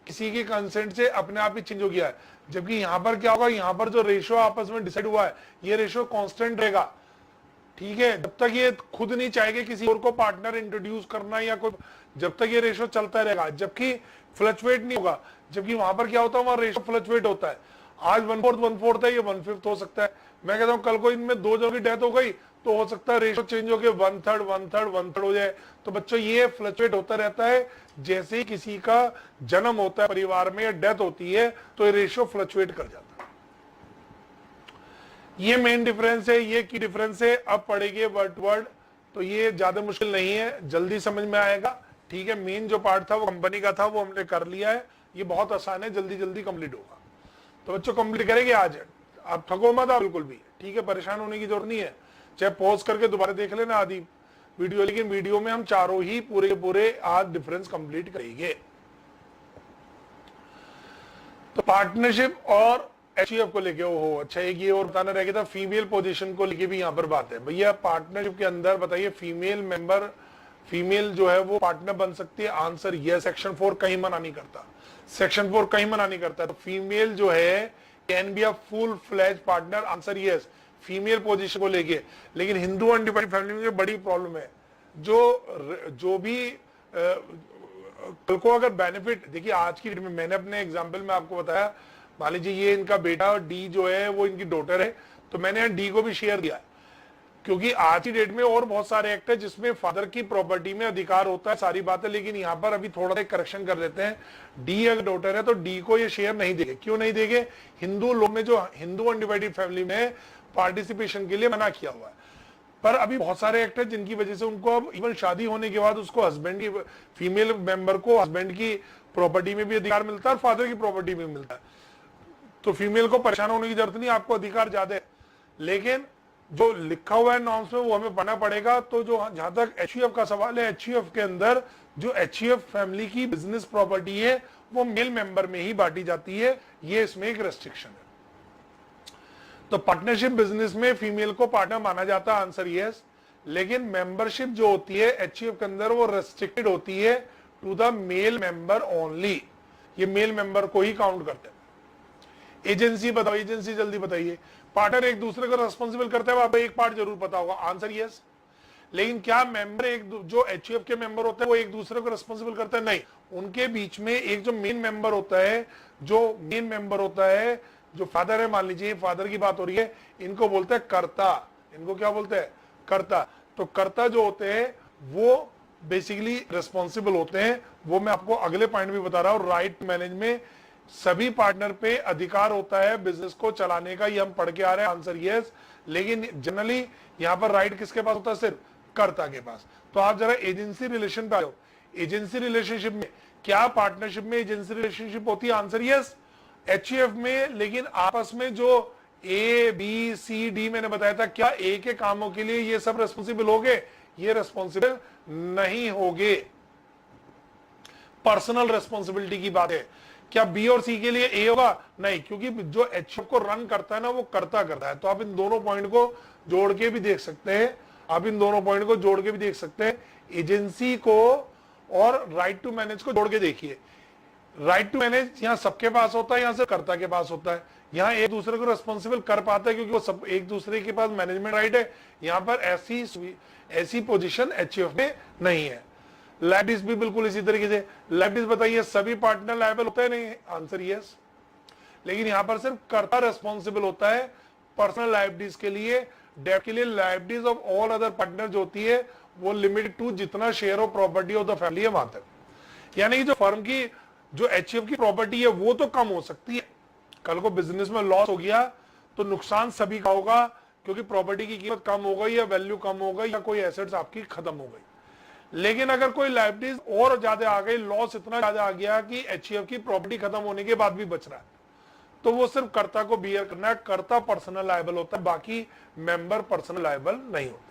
Speaker 1: किसी के कंसेंट से अपने आप ही चेंज हो गया है। जबकि यहां पर क्या होगा, यहां पर जो रेशियो आपस में डिसाइड हुआ है, ये रेशियो कांस्टेंट रहेगा, ठीक है, जब तक ये खुद नहीं चाहेंगे किसी और को पार्टनर इंट्रोड्यूस करना या कोई, जब तक ये रेशियो चलता रहेगा, जबकि फ्लक्चुएट नहीं होगा। जबकि वहां पर क्या होता है, वहां रेशियो फ्लक्चुएट होता है। आज 1/4 1/4 है, ये 1/5 हो सकता है। मैं कहता हूं कल को इनमें 2 जनों की डेथ हो गई तो हो सकता है रेशियो चेंज हो गया 1/3 1/3 1/3 हो जाए। तो बच्चों ये फ्लक्चुएट होता रहता है, जैसे ही किसी का जन्म होता है परिवार में या डेथ होती है तो ये रेशियो फ्लक्चुएट कर जाता है। ये मेन डिफरेंस है, ये की डिफरेंस है। अब पढ़ेंगे वर्ड वर्ड, तो ये ज्यादा मुश्किल नहीं है, जल्दी समझ में आएगा। ठीक है, मेन जो पार्ट था वो कंपनी का था, वो हमने कर लिया है। ये बहुत आसान है, जल्दी जल्दी कंप्लीट होगा। तो बच्चों कंप्लीट करेंगे आज, आप थको मत बिल्कुल भी। ठीक है, परेशान होने की जरूरत नहीं है, चाहे पॉज करके दोबारा देख लेना आधी वीडियो, लेकिन वीडियो में हम चारों ही पूरे के पूरे आज डिफरेंस कंप्लीट करेंगे। तो पार्टनरशिप और एचईएफ को लेके, ओहो अच्छा, एक ये और बताना रह गया था, फीमेल पोजीशन को लेके भी यहाँ पर बात है। भैया पार्टनरशिप के अंदर बताइए फीमेल मेंबर, फीमेल जो है वो पार्टनर बन सकती है? Answer yes. सेक्शन 4 कहीं मना नहीं करता, सेक्शन 4 कहीं मना नहीं करता। तो फीमेल जो है can be a full fledge partner, answer yes, female position को लेके। लेकिन हिंदू अनडिवाइडेड फैमिली में बड़ी प्रॉब्लम है, जो भी कल को अगर बेनिफिट, देखिए आज की डेट में मैंने अपने एग्जांपल में आपको बताया, मान लीजिए ये इनका बेटा और डी जो है वो इनकी डॉटर है, तो मैंने डी को भी शेयर दिया, क्योंकि आज की डेट में और बहुत सारे एक्ट है जिसमें फादर की प्रॉपर्टी में अधिकार होता है, सारी बातें। लेकिन यहाँ पर अभी थोड़ा सा करेक्शन कर देते हैं, डी अगर डॉटर है तो डी को ये शेयर नहीं देंगे। क्यों नहीं देंगे? हिंदू लॉ में, जो हिंदू अनडिवाइडेड फैमिली में पार्टिसिपेशन के लिए मना किया हुआ है। पर अभी बहुत सारे एक्ट है जिनकी वजह से उनको अब इवन शादी होने के बाद उसको हस्बैंड की, फीमेल मेंबर को हस्बैंड की प्रॉपर्टी में भी अधिकार मिलता है और फादर की प्रॉपर्टी में मिलता है। तो फीमेल को परेशान होने की जरूरत नहीं, आपको अधिकार ज्यादा है। लेकिन जो लिखा हुआ है नॉर्म्स में वो हमें पढ़ना पड़ेगा। तो जो जहां तक एचईएफ का सवाल है, एचईएफ के अंदर जो एचईएफ फैमिली की बिजनेस प्रॉपर्टी है वो मेल मेंबर में ही बांटी जाती है, ये इसमें एक रेस्ट्रिक्शन है। तो पार्टनरशिप बिजनेस में फीमेल को पार्टनर माना जाता है, आंसर यस। लेकिन मेंबरशिप जो होती है एचईएफ के अंदर वो रेस्ट्रिक्टेड होती है to the male member only, ये मेल मेंबर को ही काउंट करते हैं। एजेंसी बताओ, एजेंसी जल्दी बताइए। पार्टनर एक दूसरे को रेस्पॉन्सिबल करते हैं, आपको एक पार्ट जरूर पता होगा, आंसर यस। लेकिन क्या मेंबर जो एचईएफ के मेंबर होते हैं वो एक दूसरे को रेस्पॉन्सिबल करते हैं? नहीं, उनके बीच में एक जो मेन मेंबर होता है, जो मेन मेंबर होता है, जो फादर है, मान लीजिए फादर की बात हो रही है, इनको बोलते हैं कर्ता। इनको क्या बोलते हैं? कर्ता। तो कर्ता जो होते हैं वो बेसिकली रेस्पॉन्सिबल होते हैं, वो मैं आपको अगले पॉइंट भी बता रहा हूं। राइट मैनेज में सभी पार्टनर पे अधिकार होता है बिजनेस को चलाने का, ये हम पढ़ के आ रहे हैं, आंसर यस। लेकिन जनरली यहां पर राइट किसके पास होता है? सिर्फ कर्ता के पास। तो आप जरा एजेंसी रिलेशन पे आओ। एजेंसी रिलेशनशिप में क्या पार्टनरशिप में एजेंसी रिलेशनशिप होती है? Answer yes. एचईएफ में लेकिन आपस में जो ए बी सी डी मैंने बताया था, क्या ए के कामों के लिए ये सब रेस्पॉन्सिबल होंगे? ये रेस्पॉन्सिबल नहीं होंगे, पर्सनल रेस्पॉन्सिबिलिटी की बात है। क्या बी और सी के लिए ए होगा? नहीं, क्योंकि जो एचईएफ को रन करता है ना वो कर्ता करता है। तो आप इन दोनों पॉइंट को जोड़ के भी देख सकते हैं, आप इन दोनों पॉइंट को जोड़ के भी देख सकते हैं। एजेंसी को और राइट टू मैनेज को जोड़ के देखिए। राइट टू मैनेज यहाँ सबके पास होता है, यहाँ से कर्ता के पास होता है। यहाँ एक दूसरे को रेस्पॉन्सिबल कर पाता है क्योंकि वो सब एक दूसरे के पास मैनेजमेंट राइट है। यहाँ पर ऐसी पोजीशन एचईएफ में नहीं है। लाइबिलिटीज भी बिल्कुल इसी तरीके से। लाइबिलिटीज बताइए, सभी पार्टनर लायबल होते हैं? नहीं, आंसर यस। लेकिन यहाँ पर सिर्फ कर्ता रेस्पॉन्सिबल होता है पर्सनल लाइबिलिटीज के लिए। डेट के लिए liabilities of all other partner जो होती है वो लिमिटेड टू जितना share of property of the family है वहां तक। यानी कि जो फर्म की, जो एचईएफ की प्रॉपर्टी है वो तो कम हो सकती है, कल को बिजनेस में लॉस हो गया तो नुकसान सभी का होगा, क्योंकि प्रॉपर्टी की कीमत कम हो गई या वैल्यू कम हो गई या कोई एसेट्स आपकी खत्म हो गई। लेकिन अगर कोई लायबिलिटीज और ज्यादा आ गई, लॉस इतना ज्यादा आ गया कि एचईएफ की प्रॉपर्टी खत्म होने के बाद भी बच रहा है, तो वो सिर्फ कर्ता को बियर करना है। कर्ता पर्सनल लायबल होता है, बाकी मेंबर पर्सनल लायबल नहीं होते।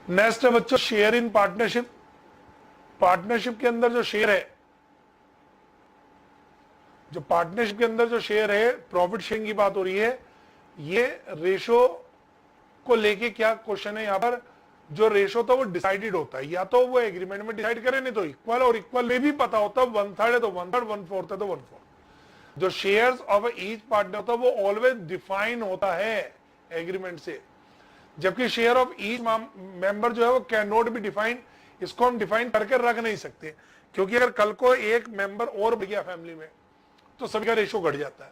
Speaker 1: नेक्स्ट है बच्चों शेयर इन पार्टनरशिप। पार्टनरशिप के अंदर जो शेयर है, जो पार्टनरशिप के अंदर जो शेयर है, प्रॉफिट शेयरिंग की बात हो रही है। ये रेशो को लेके क्या क्वेश्चन है यहाँ पर? जो रेशो था वो डिसाइडेड होता है, या तो वो एग्रीमेंट में डिसाइड करे, नहीं तो इक्वल, और इक्वल में भी पता होता है 1/3 है तो 1/3, 1/4 है तो 1/4। जो शेयर्स ऑफ ईच पार्टनर होता है वो ऑलवेज डिफाइन होता है एग्रीमेंट से, जबकि शेयर ऑफ ईच मेंबर जो है वो कैन नॉट बी डिफाइंड। इसको हम डिफाइन करके रख नहीं सकते, क्योंकि अगर कल को एक मेंबर और बढ़ गया फैमिली में तो सभी का रेशो घट जाता है,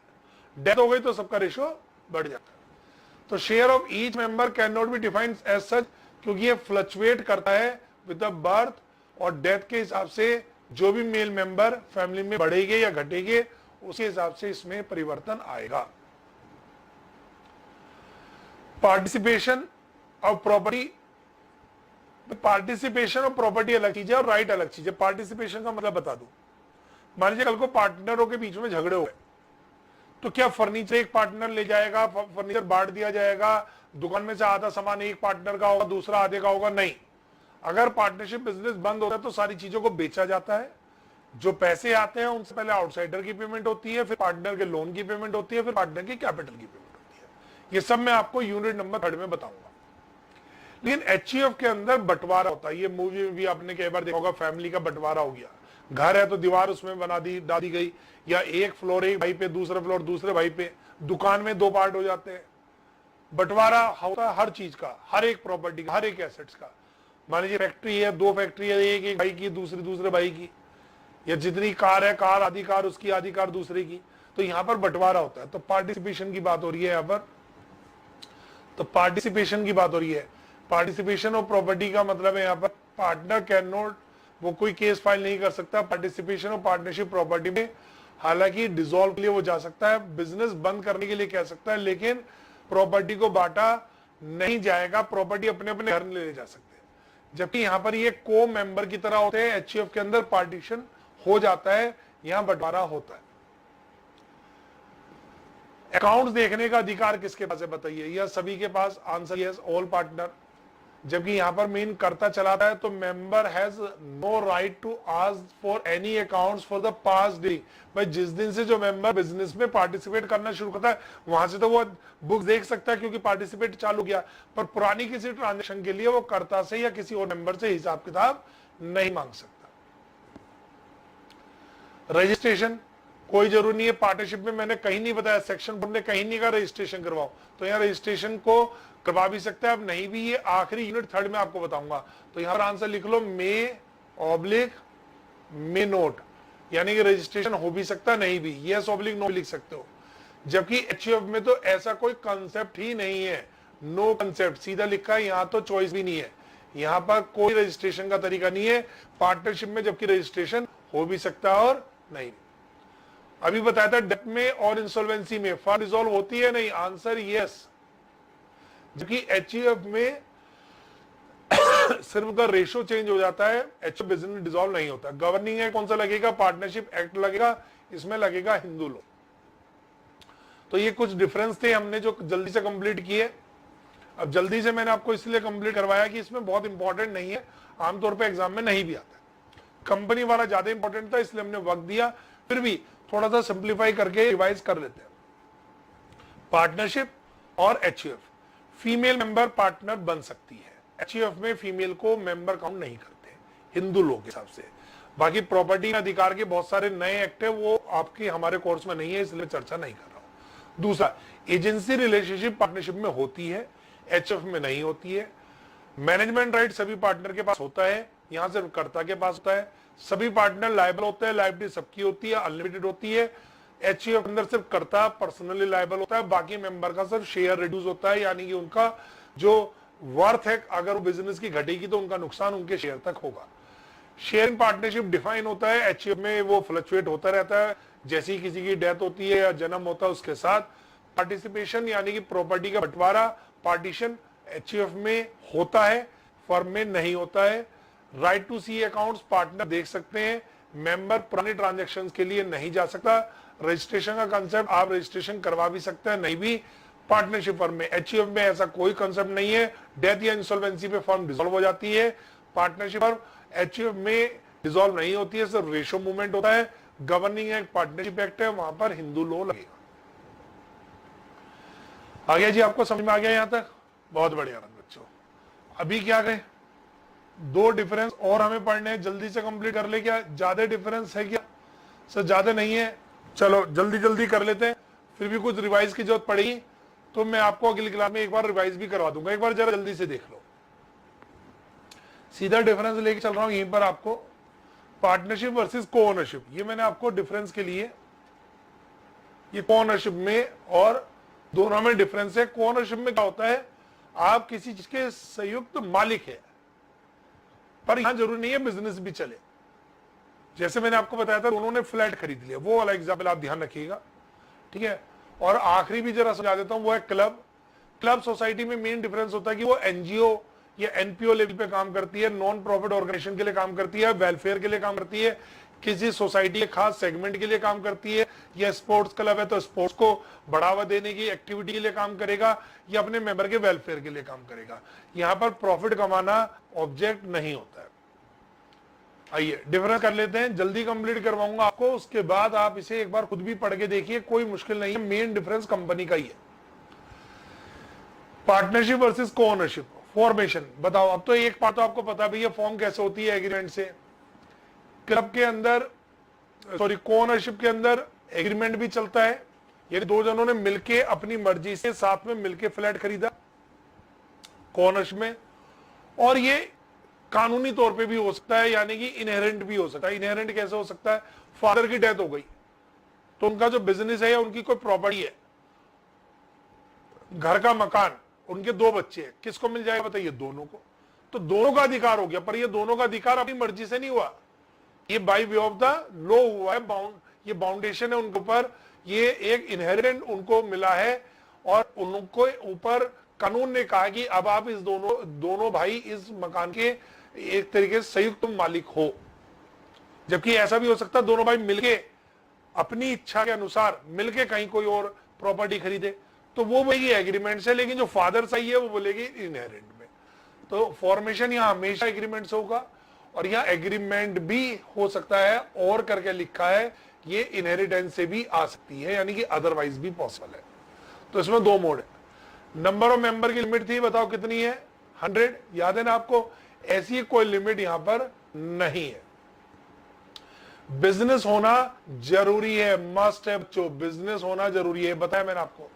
Speaker 1: डेथ हो गई तो सबका रेशो बढ़ जाता है। तो share of each member can not be defined as such, क्योंकि ये फ्लक्चुएट करता है विद द बर्थ और डेथ के हिसाब से। जो भी मेल मेंबर फैमिली में बढ़ेंगे या घटेंगे उसके हिसाब से इसमें परिवर्तन आएगा। Participation of property, participation of property अलग चीज है और राइट अलग चीज है। पार्टिसिपेशन का मतलब बता दूं, मान लीजिए कल को पार्टनरों के बीच में झगड़े हो गए, तो क्या फर्नीचर एक पार्टनर ले जाएगा, फर्नीचर बांट दिया जाएगा, दुकान में से आधा सामान एक पार्टनर का होगा, दूसरा आधे का होगा? नहीं। अगर पार्टनरशिप बिजनेस बंद होता है तो सारी चीजों को बेचा जाता है, जो पैसे आते हैं उनसे पहले आउटसाइडर की पेमेंट होती है, फिर पार्टनर के लोन की पेमेंट होती है, फिर पार्टनर की कैपिटल की पेमेंट होती है। ये सब मैं आपको यूनिट नंबर 3 में बताऊंगा। लेकिन एचईएफ के अंदर बंटवारा होता है। ये मूवी में भी आपने कई बार देखा होगा, फैमिली का बंटवारा हो गया। घर है तो दीवार उसमें बना दी डाली गई, या एक फ्लोर एक भाई पे, दूसरा फ्लोर दूसरे भाई पे, दुकान में 2 पार्ट हो जाते हैं। बंटवारा होता है हर चीज का, हर एक प्रॉपर्टी का, हर एक एसेट्स का। मान लीजिए फैक्ट्री है, 2 फैक्ट्री है, एक भाई की, दूसरी दूसरे भाई की, या जितनी कार है, कार आधी कार उसकी, आधी कार दूसरे की, तो यहां पर बंटवारा होता है। तो पार्टिसिपेशन की बात हो रही है यहां पर, तो पार्टिसिपेशन की बात हो रही है। पार्टिसिपेशन ऑफ प्रॉपर्टी का मतलब है यहाँ पर पार्टनर कैन नॉट, वो कोई केस फाइल नहीं कर सकता पार्टिसिपेशन ऑफ पार्टनरशिप प्रॉपर्टी में। हालांकि डिसॉल्व के लिए वो जा सकता है, बिजनेस बंद करने के लिए कह सकता है, लेकिन प्रॉपर्टी को बांटा नहीं जाएगा, प्रॉपर्टी अपने अपने घर ले जा सकते हैं। जबकि यहाँ पर ये को मेंबर की तरह होते हैं, एचईएफ के अंदर पार्टीशन हो जाता है, यहां बंटवारा होता है। अकाउंट्स देखने का अधिकार किसके पास है बताइए? यह सभी के पास, आंसर यस, ऑल पार्टनर। जबकि यहां पर मेन करता चलाता है, तो member has no right to ask for any accounts for the past day. भाई जिस दिन से जो मेंबर बिजनेस में पार्टिसिपेट करना शुरू करता है, वहां से तो वो बुक देख सकता है क्योंकि पार्टिसिपेट चालू किया, पर पुरानी किसी ट्रांजेक्शन के लिए वो कर्ता से या किसी और मेंबर से हिसाब किताब नहीं मांग सकता। रजिस्ट्रेशन कोई जरूरी नहीं है, पार्टनरशिप में मैंने कहीं नहीं बताया, सेक्शन 4 ने कहीं नहीं कहा रजिस्ट्रेशन करवाओ, तो यहाँ रजिस्ट्रेशन को करवा भी सकते हैं, अब नहीं भी, ये आखिरी यूनिट 3 में आपको बताऊंगा। तो यहाँ पर आंसर लिख लो, मे ऑब्लिक मे नोट, यानी कि रजिस्ट्रेशन हो भी सकता, नहीं भी, यस ऑब्लिक नो लिख सकते हो। जबकि एचईएफ में तो ऐसा कोई कंसेप्ट ही नहीं है, नो कंसेप्ट सीधा लिखा है, यहाँ तो चॉइस भी नहीं है, यहाँ पर कोई रजिस्ट्रेशन का तरीका नहीं है पार्टनरशिप में, जबकि रजिस्ट्रेशन हो भी सकता है और नहीं। अभी बताया था डेट में और इंसॉल्वेंसी में फंड डिसॉल्व होती है नहीं, आंसर यस। जबकि एचईएफ में सिर्फ का रेशो चेंज हो जाता है, एचईएफ बिजनेस डिसॉल्व नहीं होता। गवर्निंग एक्ट कौन सा लगेगा? पार्टनरशिप एक्ट लगेगा, इसमें लगेगा हिंदू लॉ। तो ये कुछ डिफरेंस थे हमने जो जल्दी से कंप्लीट किए। अब जल्दी से मैंने आपको इसलिए कंप्लीट करवाया कि इसमें बहुत इंपॉर्टेंट नहीं है, आमतौर पर एग्जाम में नहीं भी आता। कंपनी वाला ज्यादा इंपॉर्टेंट था इसलिए हमने वक्त दिया, फिर भी थोड़ा सा सिंप्लीफाई करके रिवाइज कर लेते हैं। पार्टनरशिप और एचईएफ, फीमेल मेंबर पार्टनर बन सकती है, एचईएफ में फीमेल को मेंबर काउंट नहीं करते हिंदू लोग के हिसाब से। बाकी प्रॉपर्टी अधिकार के बहुत सारे नए एक्ट है, वो आपके हमारे कोर्स में नहीं है, इसलिए चर्चा नहीं कर रहा हूं। दूसरा, एजेंसी रिलेशनशिप पार्टनरशिप में होती है, एचईएफ में नहीं होती है। मैनेजमेंट राइट सभी पार्टनर के पास होता है, यहां सिर्फ कर्ता के पास होता है। सभी पार्टनर लायबल होते हैं, लायबिलिटी सबकी होती है, अनलिमिटेड होती है। एचईएफ अंदर सिर्फ कर्ता पर्सनली लायबल होता है, बाकी मेंबर का सिर्फ शेयर रिड्यूस होता है, यानी कि उनका जो वर्थ है, अगर वो बिजनेस की घटेगी तो उनका नुकसान उनके शेयर तक होगा। शेयरिंग पार्टनरशिप डिफाइन होता है, एचईएफ में वो फ्लक्चुएट होता रहता है, जैसी किसी की डेथ होती है या जन्म होता है उसके साथ। पार्टिसिपेशन यानी कि प्रॉपर्टी का बंटवारा, पार्टीशन एचईएफ में होता है, फर्म में नहीं होता है। Right to see accounts partner देख सकते हैं, मेंबर पुराने ट्रांजैक्शन के लिए नहीं जा सकता। रजिस्ट्रेशन का कंसेप्ट आप रजिस्ट्रेशन करवा भी सकते हैं, नहीं भी। पार्टनरशिप फर्म में, एचईएफ में ऐसा कोई कंसेप्ट नहीं है, डेथ या इंसॉल्वेंसी पे फर्म डिसॉल्व हो जाती है। पार्टनरशिप फर्म एचईएफ में डिसॉल्व नहीं होती है, सिर्फ रेशो मूवमेंट होता है। गवर्निंग एक्ट पार्टनरशिप एक्ट है, वहां पर हिंदू लॉ लगेगा। आ गया जी, आपको समझ में आ गया यहां तक? बहुत बढ़िया बच्चों। अभी क्या करें, 2 डिफरेंस और हमें पढ़ने हैं, जल्दी से कंप्लीट कर ले। क्या ज्यादा डिफरेंस है क्या? सर ज्यादा नहीं है, चलो जल्दी जल्दी कर लेते हैं। फिर भी कुछ रिवाइज की जरूरत पड़ेगी तो मैं आपको अगली क्लास में एक बार रिवाइज भी करवा दूंगा, एक बार जरा जल्दी से देख लो। सीधा डिफरेंस लेके चल रहा हूं यहीं पर आपको। पार्टनरशिप वर्सेस को ओनरशिप, ये मैंने आपको डिफरेंस के लिए, ये को ओनरशिप में और दोनों में डिफरेंस है। को ओनरशिप में क्या होता है, आप किसी चीज के संयुक्त मालिक है, पर यहां जरूरी नहीं है बिजनेस भी चले। जैसे मैंने आपको बताया था, उन्होंने फ्लैट खरीद लिया, वो वाला एग्जाम्पल आप ध्यान रखिएगा, ठीक है। और आखिरी भी जरा समझा देता हूं, वो है क्लब। क्लब सोसाइटी में मेन डिफरेंस होता है कि वो एनजीओ या एनपीओ लेवल पे काम करती है, नॉन प्रॉफिट ऑर्गेनाइजेशन के लिए काम करती है, वेलफेयर के लिए काम करती है, किसी सोसाइटी के खास सेगमेंट के लिए काम करती है, या स्पोर्ट्स क्लब है तो स्पोर्ट्स को बढ़ावा देने की एक्टिविटी के लिए काम करेगा, या अपने मेंबर के वेलफेयर के लिए काम करेगा। यहां पर प्रॉफिट कमाना ऑब्जेक्ट नहीं होता है। आइए डिफरेंस कर लेते हैं, जल्दी कंप्लीट करवाऊंगा आपको, उसके बाद आप इसे एक बार खुद भी पढ़ के देखिए, कोई मुश्किल नहीं है। मेन डिफरेंस कंपनी का ही है। पार्टनरशिप वर्सेस को ओनरशिप फॉर्मेशन बताओ। अब तो एक बात तो आपको पता भैया फॉर्म कैसे होती है एग्रीमेंट से। क्लब के अंदर सॉरी को ओनरशिप के अंदर एग्रीमेंट भी चलता है, ये दो जनों ने मिलके अपनी मर्जी से साथ में मिलके फ्लैट खरीदा को ओनरशिप में, और ये कानूनी तौर पे भी हो सकता है, यानी कि इनहेरेंट भी हो सकता है। इनहेरेंट कैसे हो सकता है? फादर की डेथ हो गई तो उनका जो बिजनेस है या उनकी कोई प्रॉपर्टी है, घर का मकान, उनके दो बच्चे हैं, किसको मिल जाएगा बताइए? दोनों को। तो दोनों का अधिकार हो गया, पर ये दोनों का अधिकार अपनी मर्जी से नहीं हुआ, ये by way of the law हुआ है। ये बाउंडेशन है उनके ऊपर, ये एक इनहेरिटेंट उनको मिला है, और उनको ऊपर कानून ने कहा कि अब आप इस दोनों भाई इस मकान के एक तरीके से संयुक्त मालिक हो। जबकि ऐसा भी हो सकता है दोनों भाई मिलके अपनी इच्छा के अनुसार मिलके कहीं कोई और प्रॉपर्टी खरीदे, तो वो बोलेगी एग्रीमेंट से, लेकिन जो फादर सही है वो बोलेगी इनहेरेंट में। तो फॉर्मेशन यहाँ हमेशा एग्रीमेंट से होगा, और यहाँ एग्रीमेंट भी हो सकता है और करके लिखा है, ये इनहेरिटेंस से भी आ सकती है, यानी कि अदरवाइज भी पॉसिबल है। तो इसमें दो मोड है। नंबर ऑफ मेंबर की लिमिट थी, बताओ कितनी है? 100, याद है ना आपको? ऐसी कोई लिमिट यहां पर नहीं है। बिजनेस होना जरूरी है, मस्ट है बच्चों, बिजनेस होना जरूरी है, बताया मैंने आपको।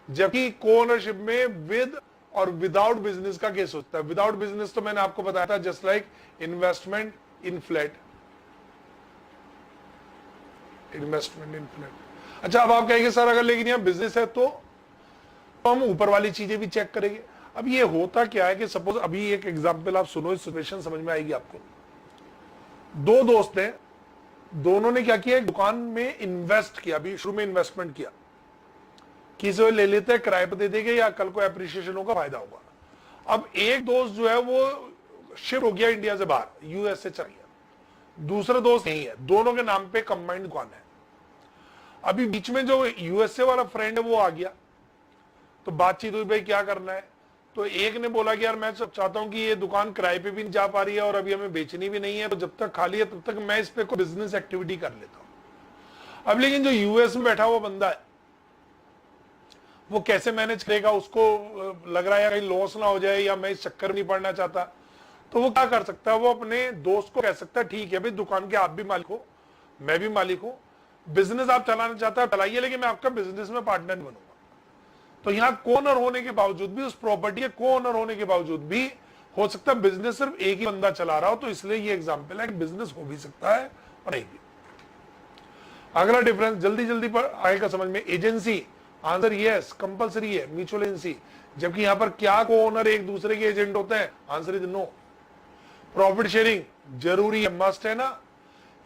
Speaker 1: जबकि को ओनरशिप में विद और विदाउट बिजनेस का केस होता है। विदाउट बिजनेस तो मैंने आपको बताया था, जस्ट लाइक इन्वेस्टमेंट इन फ्लैट। इन्वेस्टमेंट इन फ्लैट। अच्छा, अब आप कहेंगे सर अगर लेकिन यहां बिजनेस है तो हम ऊपर वाली चीजें भी चेक करेंगे। अब ये होता क्या है कि सपोज अभी एक एग्जांपल आप सुनो, इस सिचुएशन समझ में आएगी आपको। दो दोस्त हैं, दोनों ने क्या किया, एक दुकान में इन्वेस्ट किया, अभी शुरू में इन्वेस्टमेंट किया, किसी ले लेते हैं किराए पर दे देंगे या कल को एप्रिसिएशन होगा, फायदा होगा। अब एक दोस्त जो है वो शिफ्ट हो गया इंडिया से बाहर, यूएस से चला गया, दूसरा दोस्त नहीं है, दोनों के नाम पे कंबाइंड दुकान है। अभी बीच में जो यूएसए वाला फ्रेंड है वो आ गया, तो बातचीत हुई भाई क्या करना है। तो एक ने बोला कि यार मैं चाहता हूं कि ये दुकान किराए पे भी नहीं जा पा रही है और अभी हमें बेचनी भी नहीं है, तो जब तक खाली है तब तक मैं इस पे कोई बिजनेस एक्टिविटी कर लेता हूं। अब लेकिन जो यूएस में बैठा हुआ बंदा है वो कैसे मैनेज करेगा? उसको लग रहा है कहीं लॉस ना हो जाए, या मैं इस चक्कर में नहीं पड़ना चाहता। तो वो क्या कर सकता है, वो अपने दोस्त को कह सकता है ठीक है भाई दुकान के आप भी मालिक हो, मैं भी मालिक हूं, बिजनेस आप चलाना चाहता है चलाइए, लेकिन मैं आपका बिजनेस में पार्टनर बनूंगा। तो यहां कोनर होने के बावजूद भी, उस प्रॉपर्टी के कोनर होने के बावजूद भी हो सकता है बिजनेस सिर्फ एक ही बंदा चला रहा हो, तो इसलिए ये एग्जांपल है कि बिजनेस हो भी सकता है और नहीं भी। अगला डिफरेंस जल्दी जल्दी पर आएगा समझ में। एजेंसी, आंसर यस, कंपलसरी है म्यूचुअल एजेंसी, जबकि यहां पर क्या को ओनर एक दूसरे के एजेंट होते हैं? Answer is no. Profit sharing जरूरी है, मस्ट है ना।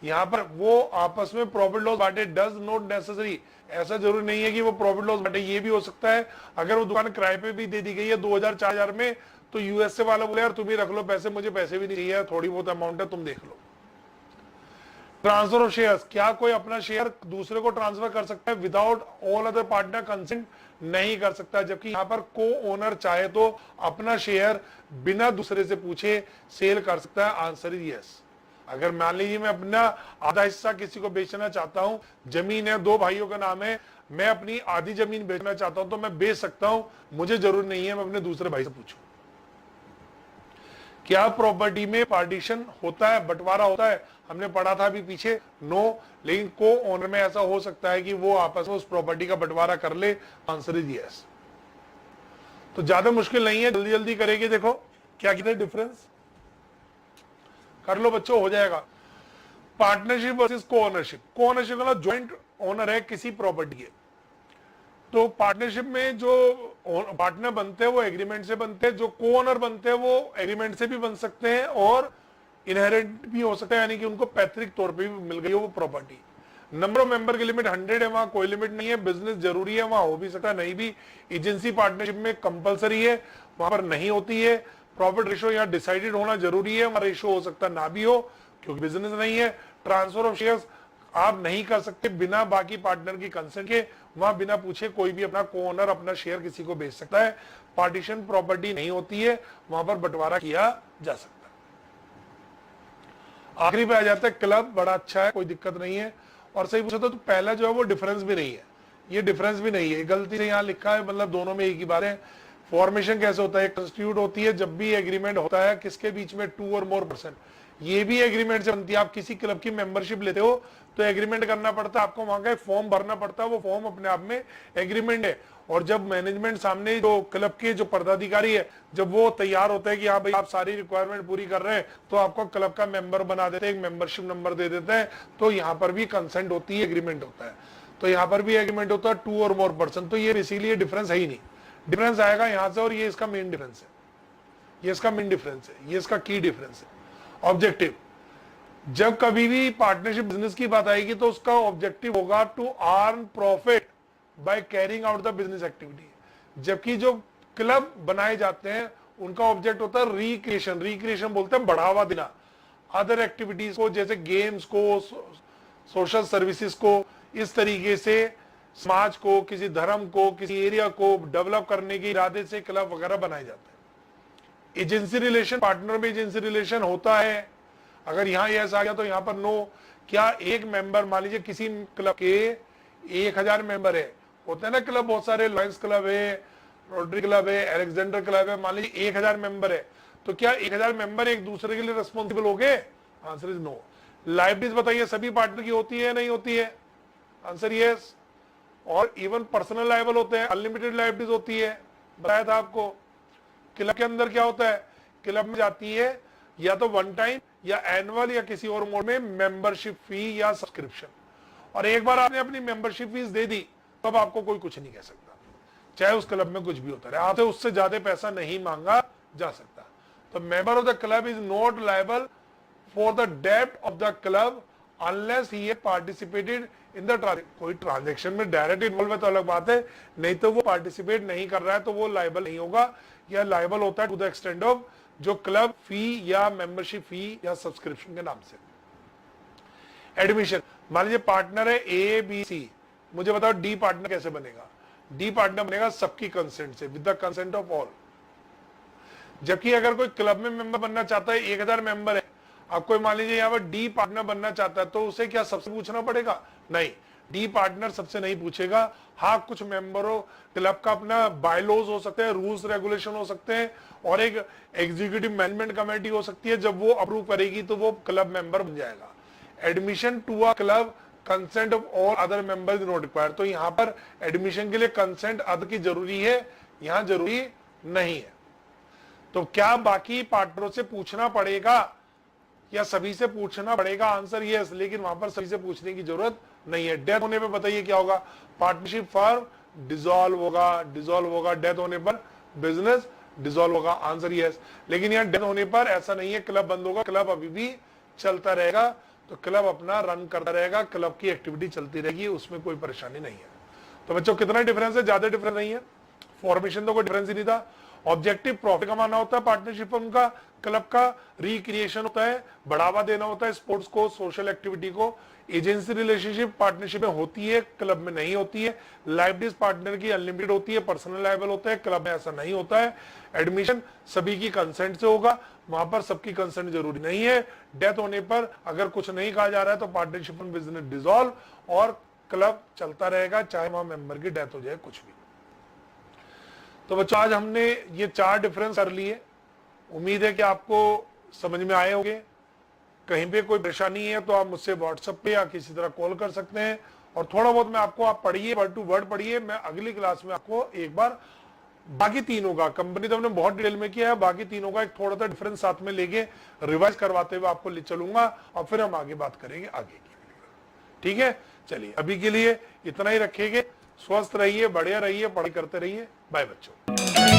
Speaker 1: यहां पर वो आपस में प्रॉफिट लॉस बांटे, डज नॉट नेसेसरी, ऐसा जरूरी नहीं है कि वो प्रॉफिट लॉस बांटे। ये भी हो सकता है अगर वो दुकान किराए पे भी दे दी गई है 2000-4000 में, तो यूएसए वाला बोले यार तुम ही रख लो पैसे, मुझे पैसे भी नहीं चाहिए, थोड़ी बहुत अमाउंट है तुम देख लो। ट्रांसफर ऑफ शेयर्स, क्या कोई अपना शेयर दूसरे को ट्रांसफर कर सकता है without all other partner consent? नहीं कर सकता। जबकि यहां पर को ओनर चाहे तो अपना शेयर बिना दूसरे से पूछे सेल कर सकता है। Answer is yes. अगर मान लीजिए मैं अपना आधा हिस्सा किसी को बेचना चाहता हूं, जमीन है, दो भाइयों का नाम है, मैं अपनी आधी जमीन बेचना चाहता हूं तो मैं बेच सकता हूं, मुझे जरूर नहीं है मैं अपने दूसरे भाई से पूछूं। क्या प्रॉपर्टी में पार्टीशन होता है, बंटवारा होता है? हमने पढ़ा था अभी पीछे, नो। लेकिन को ओनर में ऐसा हो सकता है कि वो आपस में उस प्रॉपर्टी का बंटवारा कर ले। Answer is yes. तो ज्यादा मुश्किल नहीं है, जल्दी जल्दी करेंगे। देखो क्या कितने डिफरेंस कर लो बच्चों, हो जाएगा। पार्टनरशिप वर्सेस को ओनरशिप। को ओनरशिप मतलब ज्वाइंट ओनर है किसी प्रॉपर्टी के। तो पार्टनरशिप में जो पार्टनर बनते हैं वो एग्रीमेंट से बनते हैं, जो को ओनर बनते हैं वो एग्रीमेंट से भी बन सकते हैं और इनहेरेंट भी हो सकता है, यानी कि उनको पैतृक तौर पे भी मिल गई हो वो प्रॉपर्टी। नंबर ऑफ मेंबर की लिमिट 100 है, वहां कोई लिमिट नहीं है। बिजनेस जरूरी है, वहां हो भी सकता है, नहीं भी। एजेंसी पार्टनरशिप में कंपलसरी है, वहां पर नहीं होती है। प्रॉफिट रेशो यहाँ डिसाइडेड होना जरूरी है, वहां रेशो हो सकता है ना भी हो, क्योंकि बिजनेस नहीं है। ट्रांसफर ऑफ शेयर्स आप नहीं कर सकते बिना बाकी पार्टनर की कंसेंट के, वहां बिना पूछे कोई भी अपना को ओनर अपना शेयर किसी को बेच सकता है। पार्टीशन प्रॉपर्टी नहीं होती है, वहां पर बंटवारा किया जा सकता है। आखिरी पे आ जाता है क्लब, बड़ा अच्छा है, कोई दिक्कत नहीं है। और सही पूछा तो पहला जो है वो डिफरेंस भी नहीं है, ये डिफरेंस भी नहीं है, गलती से यहाँ लिखा है, मतलब दोनों में एक ही बात है। फॉर्मेशन कैसे होता है, कंस्टिट्यूट होती है जब भी एग्रीमेंट होता है किसके बीच में, 2 और मोर पर्सन। ये भी एग्रीमेंट से बनती है। आप किसी क्लब की मेंबरशिप लेते हो तो एग्रीमेंट करना पड़ता है, आपको वहां का एक फॉर्म भरना पड़ता है, वो फॉर्म अपने आप में एग्रीमेंट है। और जब मैनेजमेंट सामने जो क्लब के जो पदाधिकारी है, जब वो तैयार होते हैं कि हाँ भाई आप सारी रिक्वायरमेंट पूरी कर रहे हैं, तो आपको क्लब का मेंबर बना देते हैं, एक मेंबरशिप नंबर दे देते हैं। तो यहाँ पर भी कंसेंट होती है, एग्रीमेंट होता है। तो यहाँ पर भी एग्रीमेंट होता है, 2 और मोर पर्सन। तो ये इसीलिए डिफरेंस है ही नहीं। डिफरेंस आएगा यहाँ से, और ये इसका मेन डिफरेंस है, ये इसका मेन डिफरेंस है, ये इसका की डिफरेंस है। ऑब्जेक्टिव, जब कभी भी पार्टनरशिप बिजनेस की बात आएगी तो उसका ऑब्जेक्टिव होगा to earn profit by carrying out the business activity. जबकि जो क्लब बनाए जाते हैं उनका ऑब्जेक्ट होता है रिक्रिएशन। रिक्रिएशन बोलते हैं बढ़ावा देना अदर एक्टिविटीज को, जैसे गेम्स को, सोशल सर्विसेज को, इस तरीके से समाज को, किसी धर्म को, किसी एरिया को डेवलप करने के इरादे से क्लब वगैरह बनाए जाते हैं। एजेंसी रिलेशन, पार्टनर में एजेंसी रिलेशन होता है। अगर यहाँ यस आ गया तो यहाँ पर नो। क्या एक मेंबर, मान लीजिए किसी क्लब के 1000 मेंबर है, होते हैं ना क्लब बहुत सारे, लॉयंस क्लब है, रोटरी क्लब है, अलेक्जेंडर क्लब है, मान लीजिए 1000 मेंबर है, तो क्या 1000 मेंबर एक दूसरे के लिए रिस्पॉन्सिबल हो गए? Answer is no. लाइबिलिटीज बताइए, सभी पार्टनर की होती है नहीं होती है? Answer yes. और इवन पर्सनल लायबल होते हैं, अनलिमिटेड लाइबिलिटीज होती है, बताया था आपको। क्लब के अंदर क्या होता है, क्लब में जाती है या तो वन टाइम या एनुअल या किसी और मोड में मेंबरशिप फी या सब्सक्रिप्शन। और एक बार आपने अपनी मेंबरशिप फीस दे दी तब तो आपको कोई कुछ नहीं कह सकता, चाहे उस क्लब में कुछ भी होता रहे, आपसे उससे ज्यादा पैसा नहीं मांगा जा सकता। तो member of the club is not liable for the डेब्ट of the club unless he has participated in the कोई ट्रांजेक्शन में डायरेक्ट इन्वॉल्व है तो अलग बात है, नहीं तो वो पार्टिसिपेट नहीं कर रहा है तो वो लायबल नहीं होगा। या लायबल होता है टू द एक्सटेंड ऑफ जो क्लब फी या मेंबरशिप फी या सब्सक्रिप्शन के नाम से। एडमिशन, मान लीजिए पार्टनर है ए बी सी, मुझे बताओ डी पार्टनर कैसे बनेगा? डी पार्टनर बनेगा सबकी कंसेंट से, with the consent of all. जबकि अगर कोई क्लब में मेंबर बनना चाहता है, 1000 मेंबर है, अब कोई मान लीजिए यहाँ पर डी पार्टनर बनना चाहता है, तो उसे क्या सबसे पूछना पड़ेगा? नहीं, डी पार्टनर सबसे नहीं पूछेगा। हाँ, कुछ मेंबरों क्लब का अपना बायलॉज हो सकते हैं, रूल्स रेगुलेशन हो सकते हैं, और एक एग्जीक्यूटिव मैनेजमेंट कमेटी हो सकती है, जब वो अप्रूव करेगी तो वो क्लब मेंबर बन जाएगा। Admission to a club, consent of all other members not required. तो यहाँ पर एडमिशन के लिए कंसेंट अदर की जरूरी है, यहाँ जरूरी नहीं है। तो क्या बाकी पार्टनरों से पूछना पड़ेगा या सभी से पूछना पड़ेगा? आंसर यस, लेकिन वहां पर सभी से पूछने की जरूरत नहीं है। डेथ होने पे बताइए क्या होगा? पार्टनरशिप फर्म डिसॉल्व होगा, डेथ होने पर बिजनेस डिसॉल्व होगा। Answer yes. लेकिन यहाँ डेथ होने पर ऐसा नहीं है क्लब बंद होगा, क्लब अभी भी चलता रहेगा। तो क्लब अपना रन करता रहेगा, क्लब की एक्टिविटी चलती रहेगी, उसमें कोई परेशानी नहीं है। तो बच्चों कितना डिफरेंस है? ज्यादा डिफरेंस नहीं है। फॉर्मेशन तो कोई डिफरेंस ही नहीं था। ऑब्जेक्टिव प्रॉफिट कमाना होता है पार्टनरशिप उनका, क्लब का रिक्रिएशन होता है, बढ़ावा देना होता है स्पोर्ट्स को, सोशल एक्टिविटी को। एजेंसी रिलेशनशिप पार्टनरशिप में होती है, क्लब में नहीं होती है। लाइबिलिटीज पार्टनर की अनलिमिटेड होती है, पर्सनल लायबल होता है, क्लब में ऐसा नहीं होता है। एडमिशन सभी की कंसेंट से होगा, वहां पर सबकी कंसेंट जरूरी नहीं है। डेथ होने पर अगर कुछ नहीं कहा जा रहा है तो पार्टनरशिप एंड बिजनेस डिसॉल्व और क्लब चलता रहेगा, चाहे वहां मेंबर की डेथ हो जाए, कुछ भी। तो बच्चों आज हमने ये 4 डिफरेंस कर लिए। उम्मीद है कि आपको समझ में आए होंगे। कहीं पे कोई परेशानी है तो आप मुझसे व्हाट्सएप पे या किसी तरह कॉल कर सकते हैं। और थोड़ा बहुत मैं आपको, आप पढ़िए, वर्ड टू वर्ड पढ़िए। मैं अगली क्लास में आपको एक बार बाकी तीनों का, कंपनी तो हमने बहुत डिटेल में किया है, बाकी तीनों का एक थोड़ा सा डिफरेंस साथ में लेके रिवाइज करवाते हुए आपको ले चलूंगा, और फिर हम आगे बात करेंगे आगे की। ठीक है, चलिए अभी के लिए इतना ही रखेंगे। स्वस्थ रहिए, बढ़िया रहिए, पढ़ाई करते रहिए। बाय बच्चों।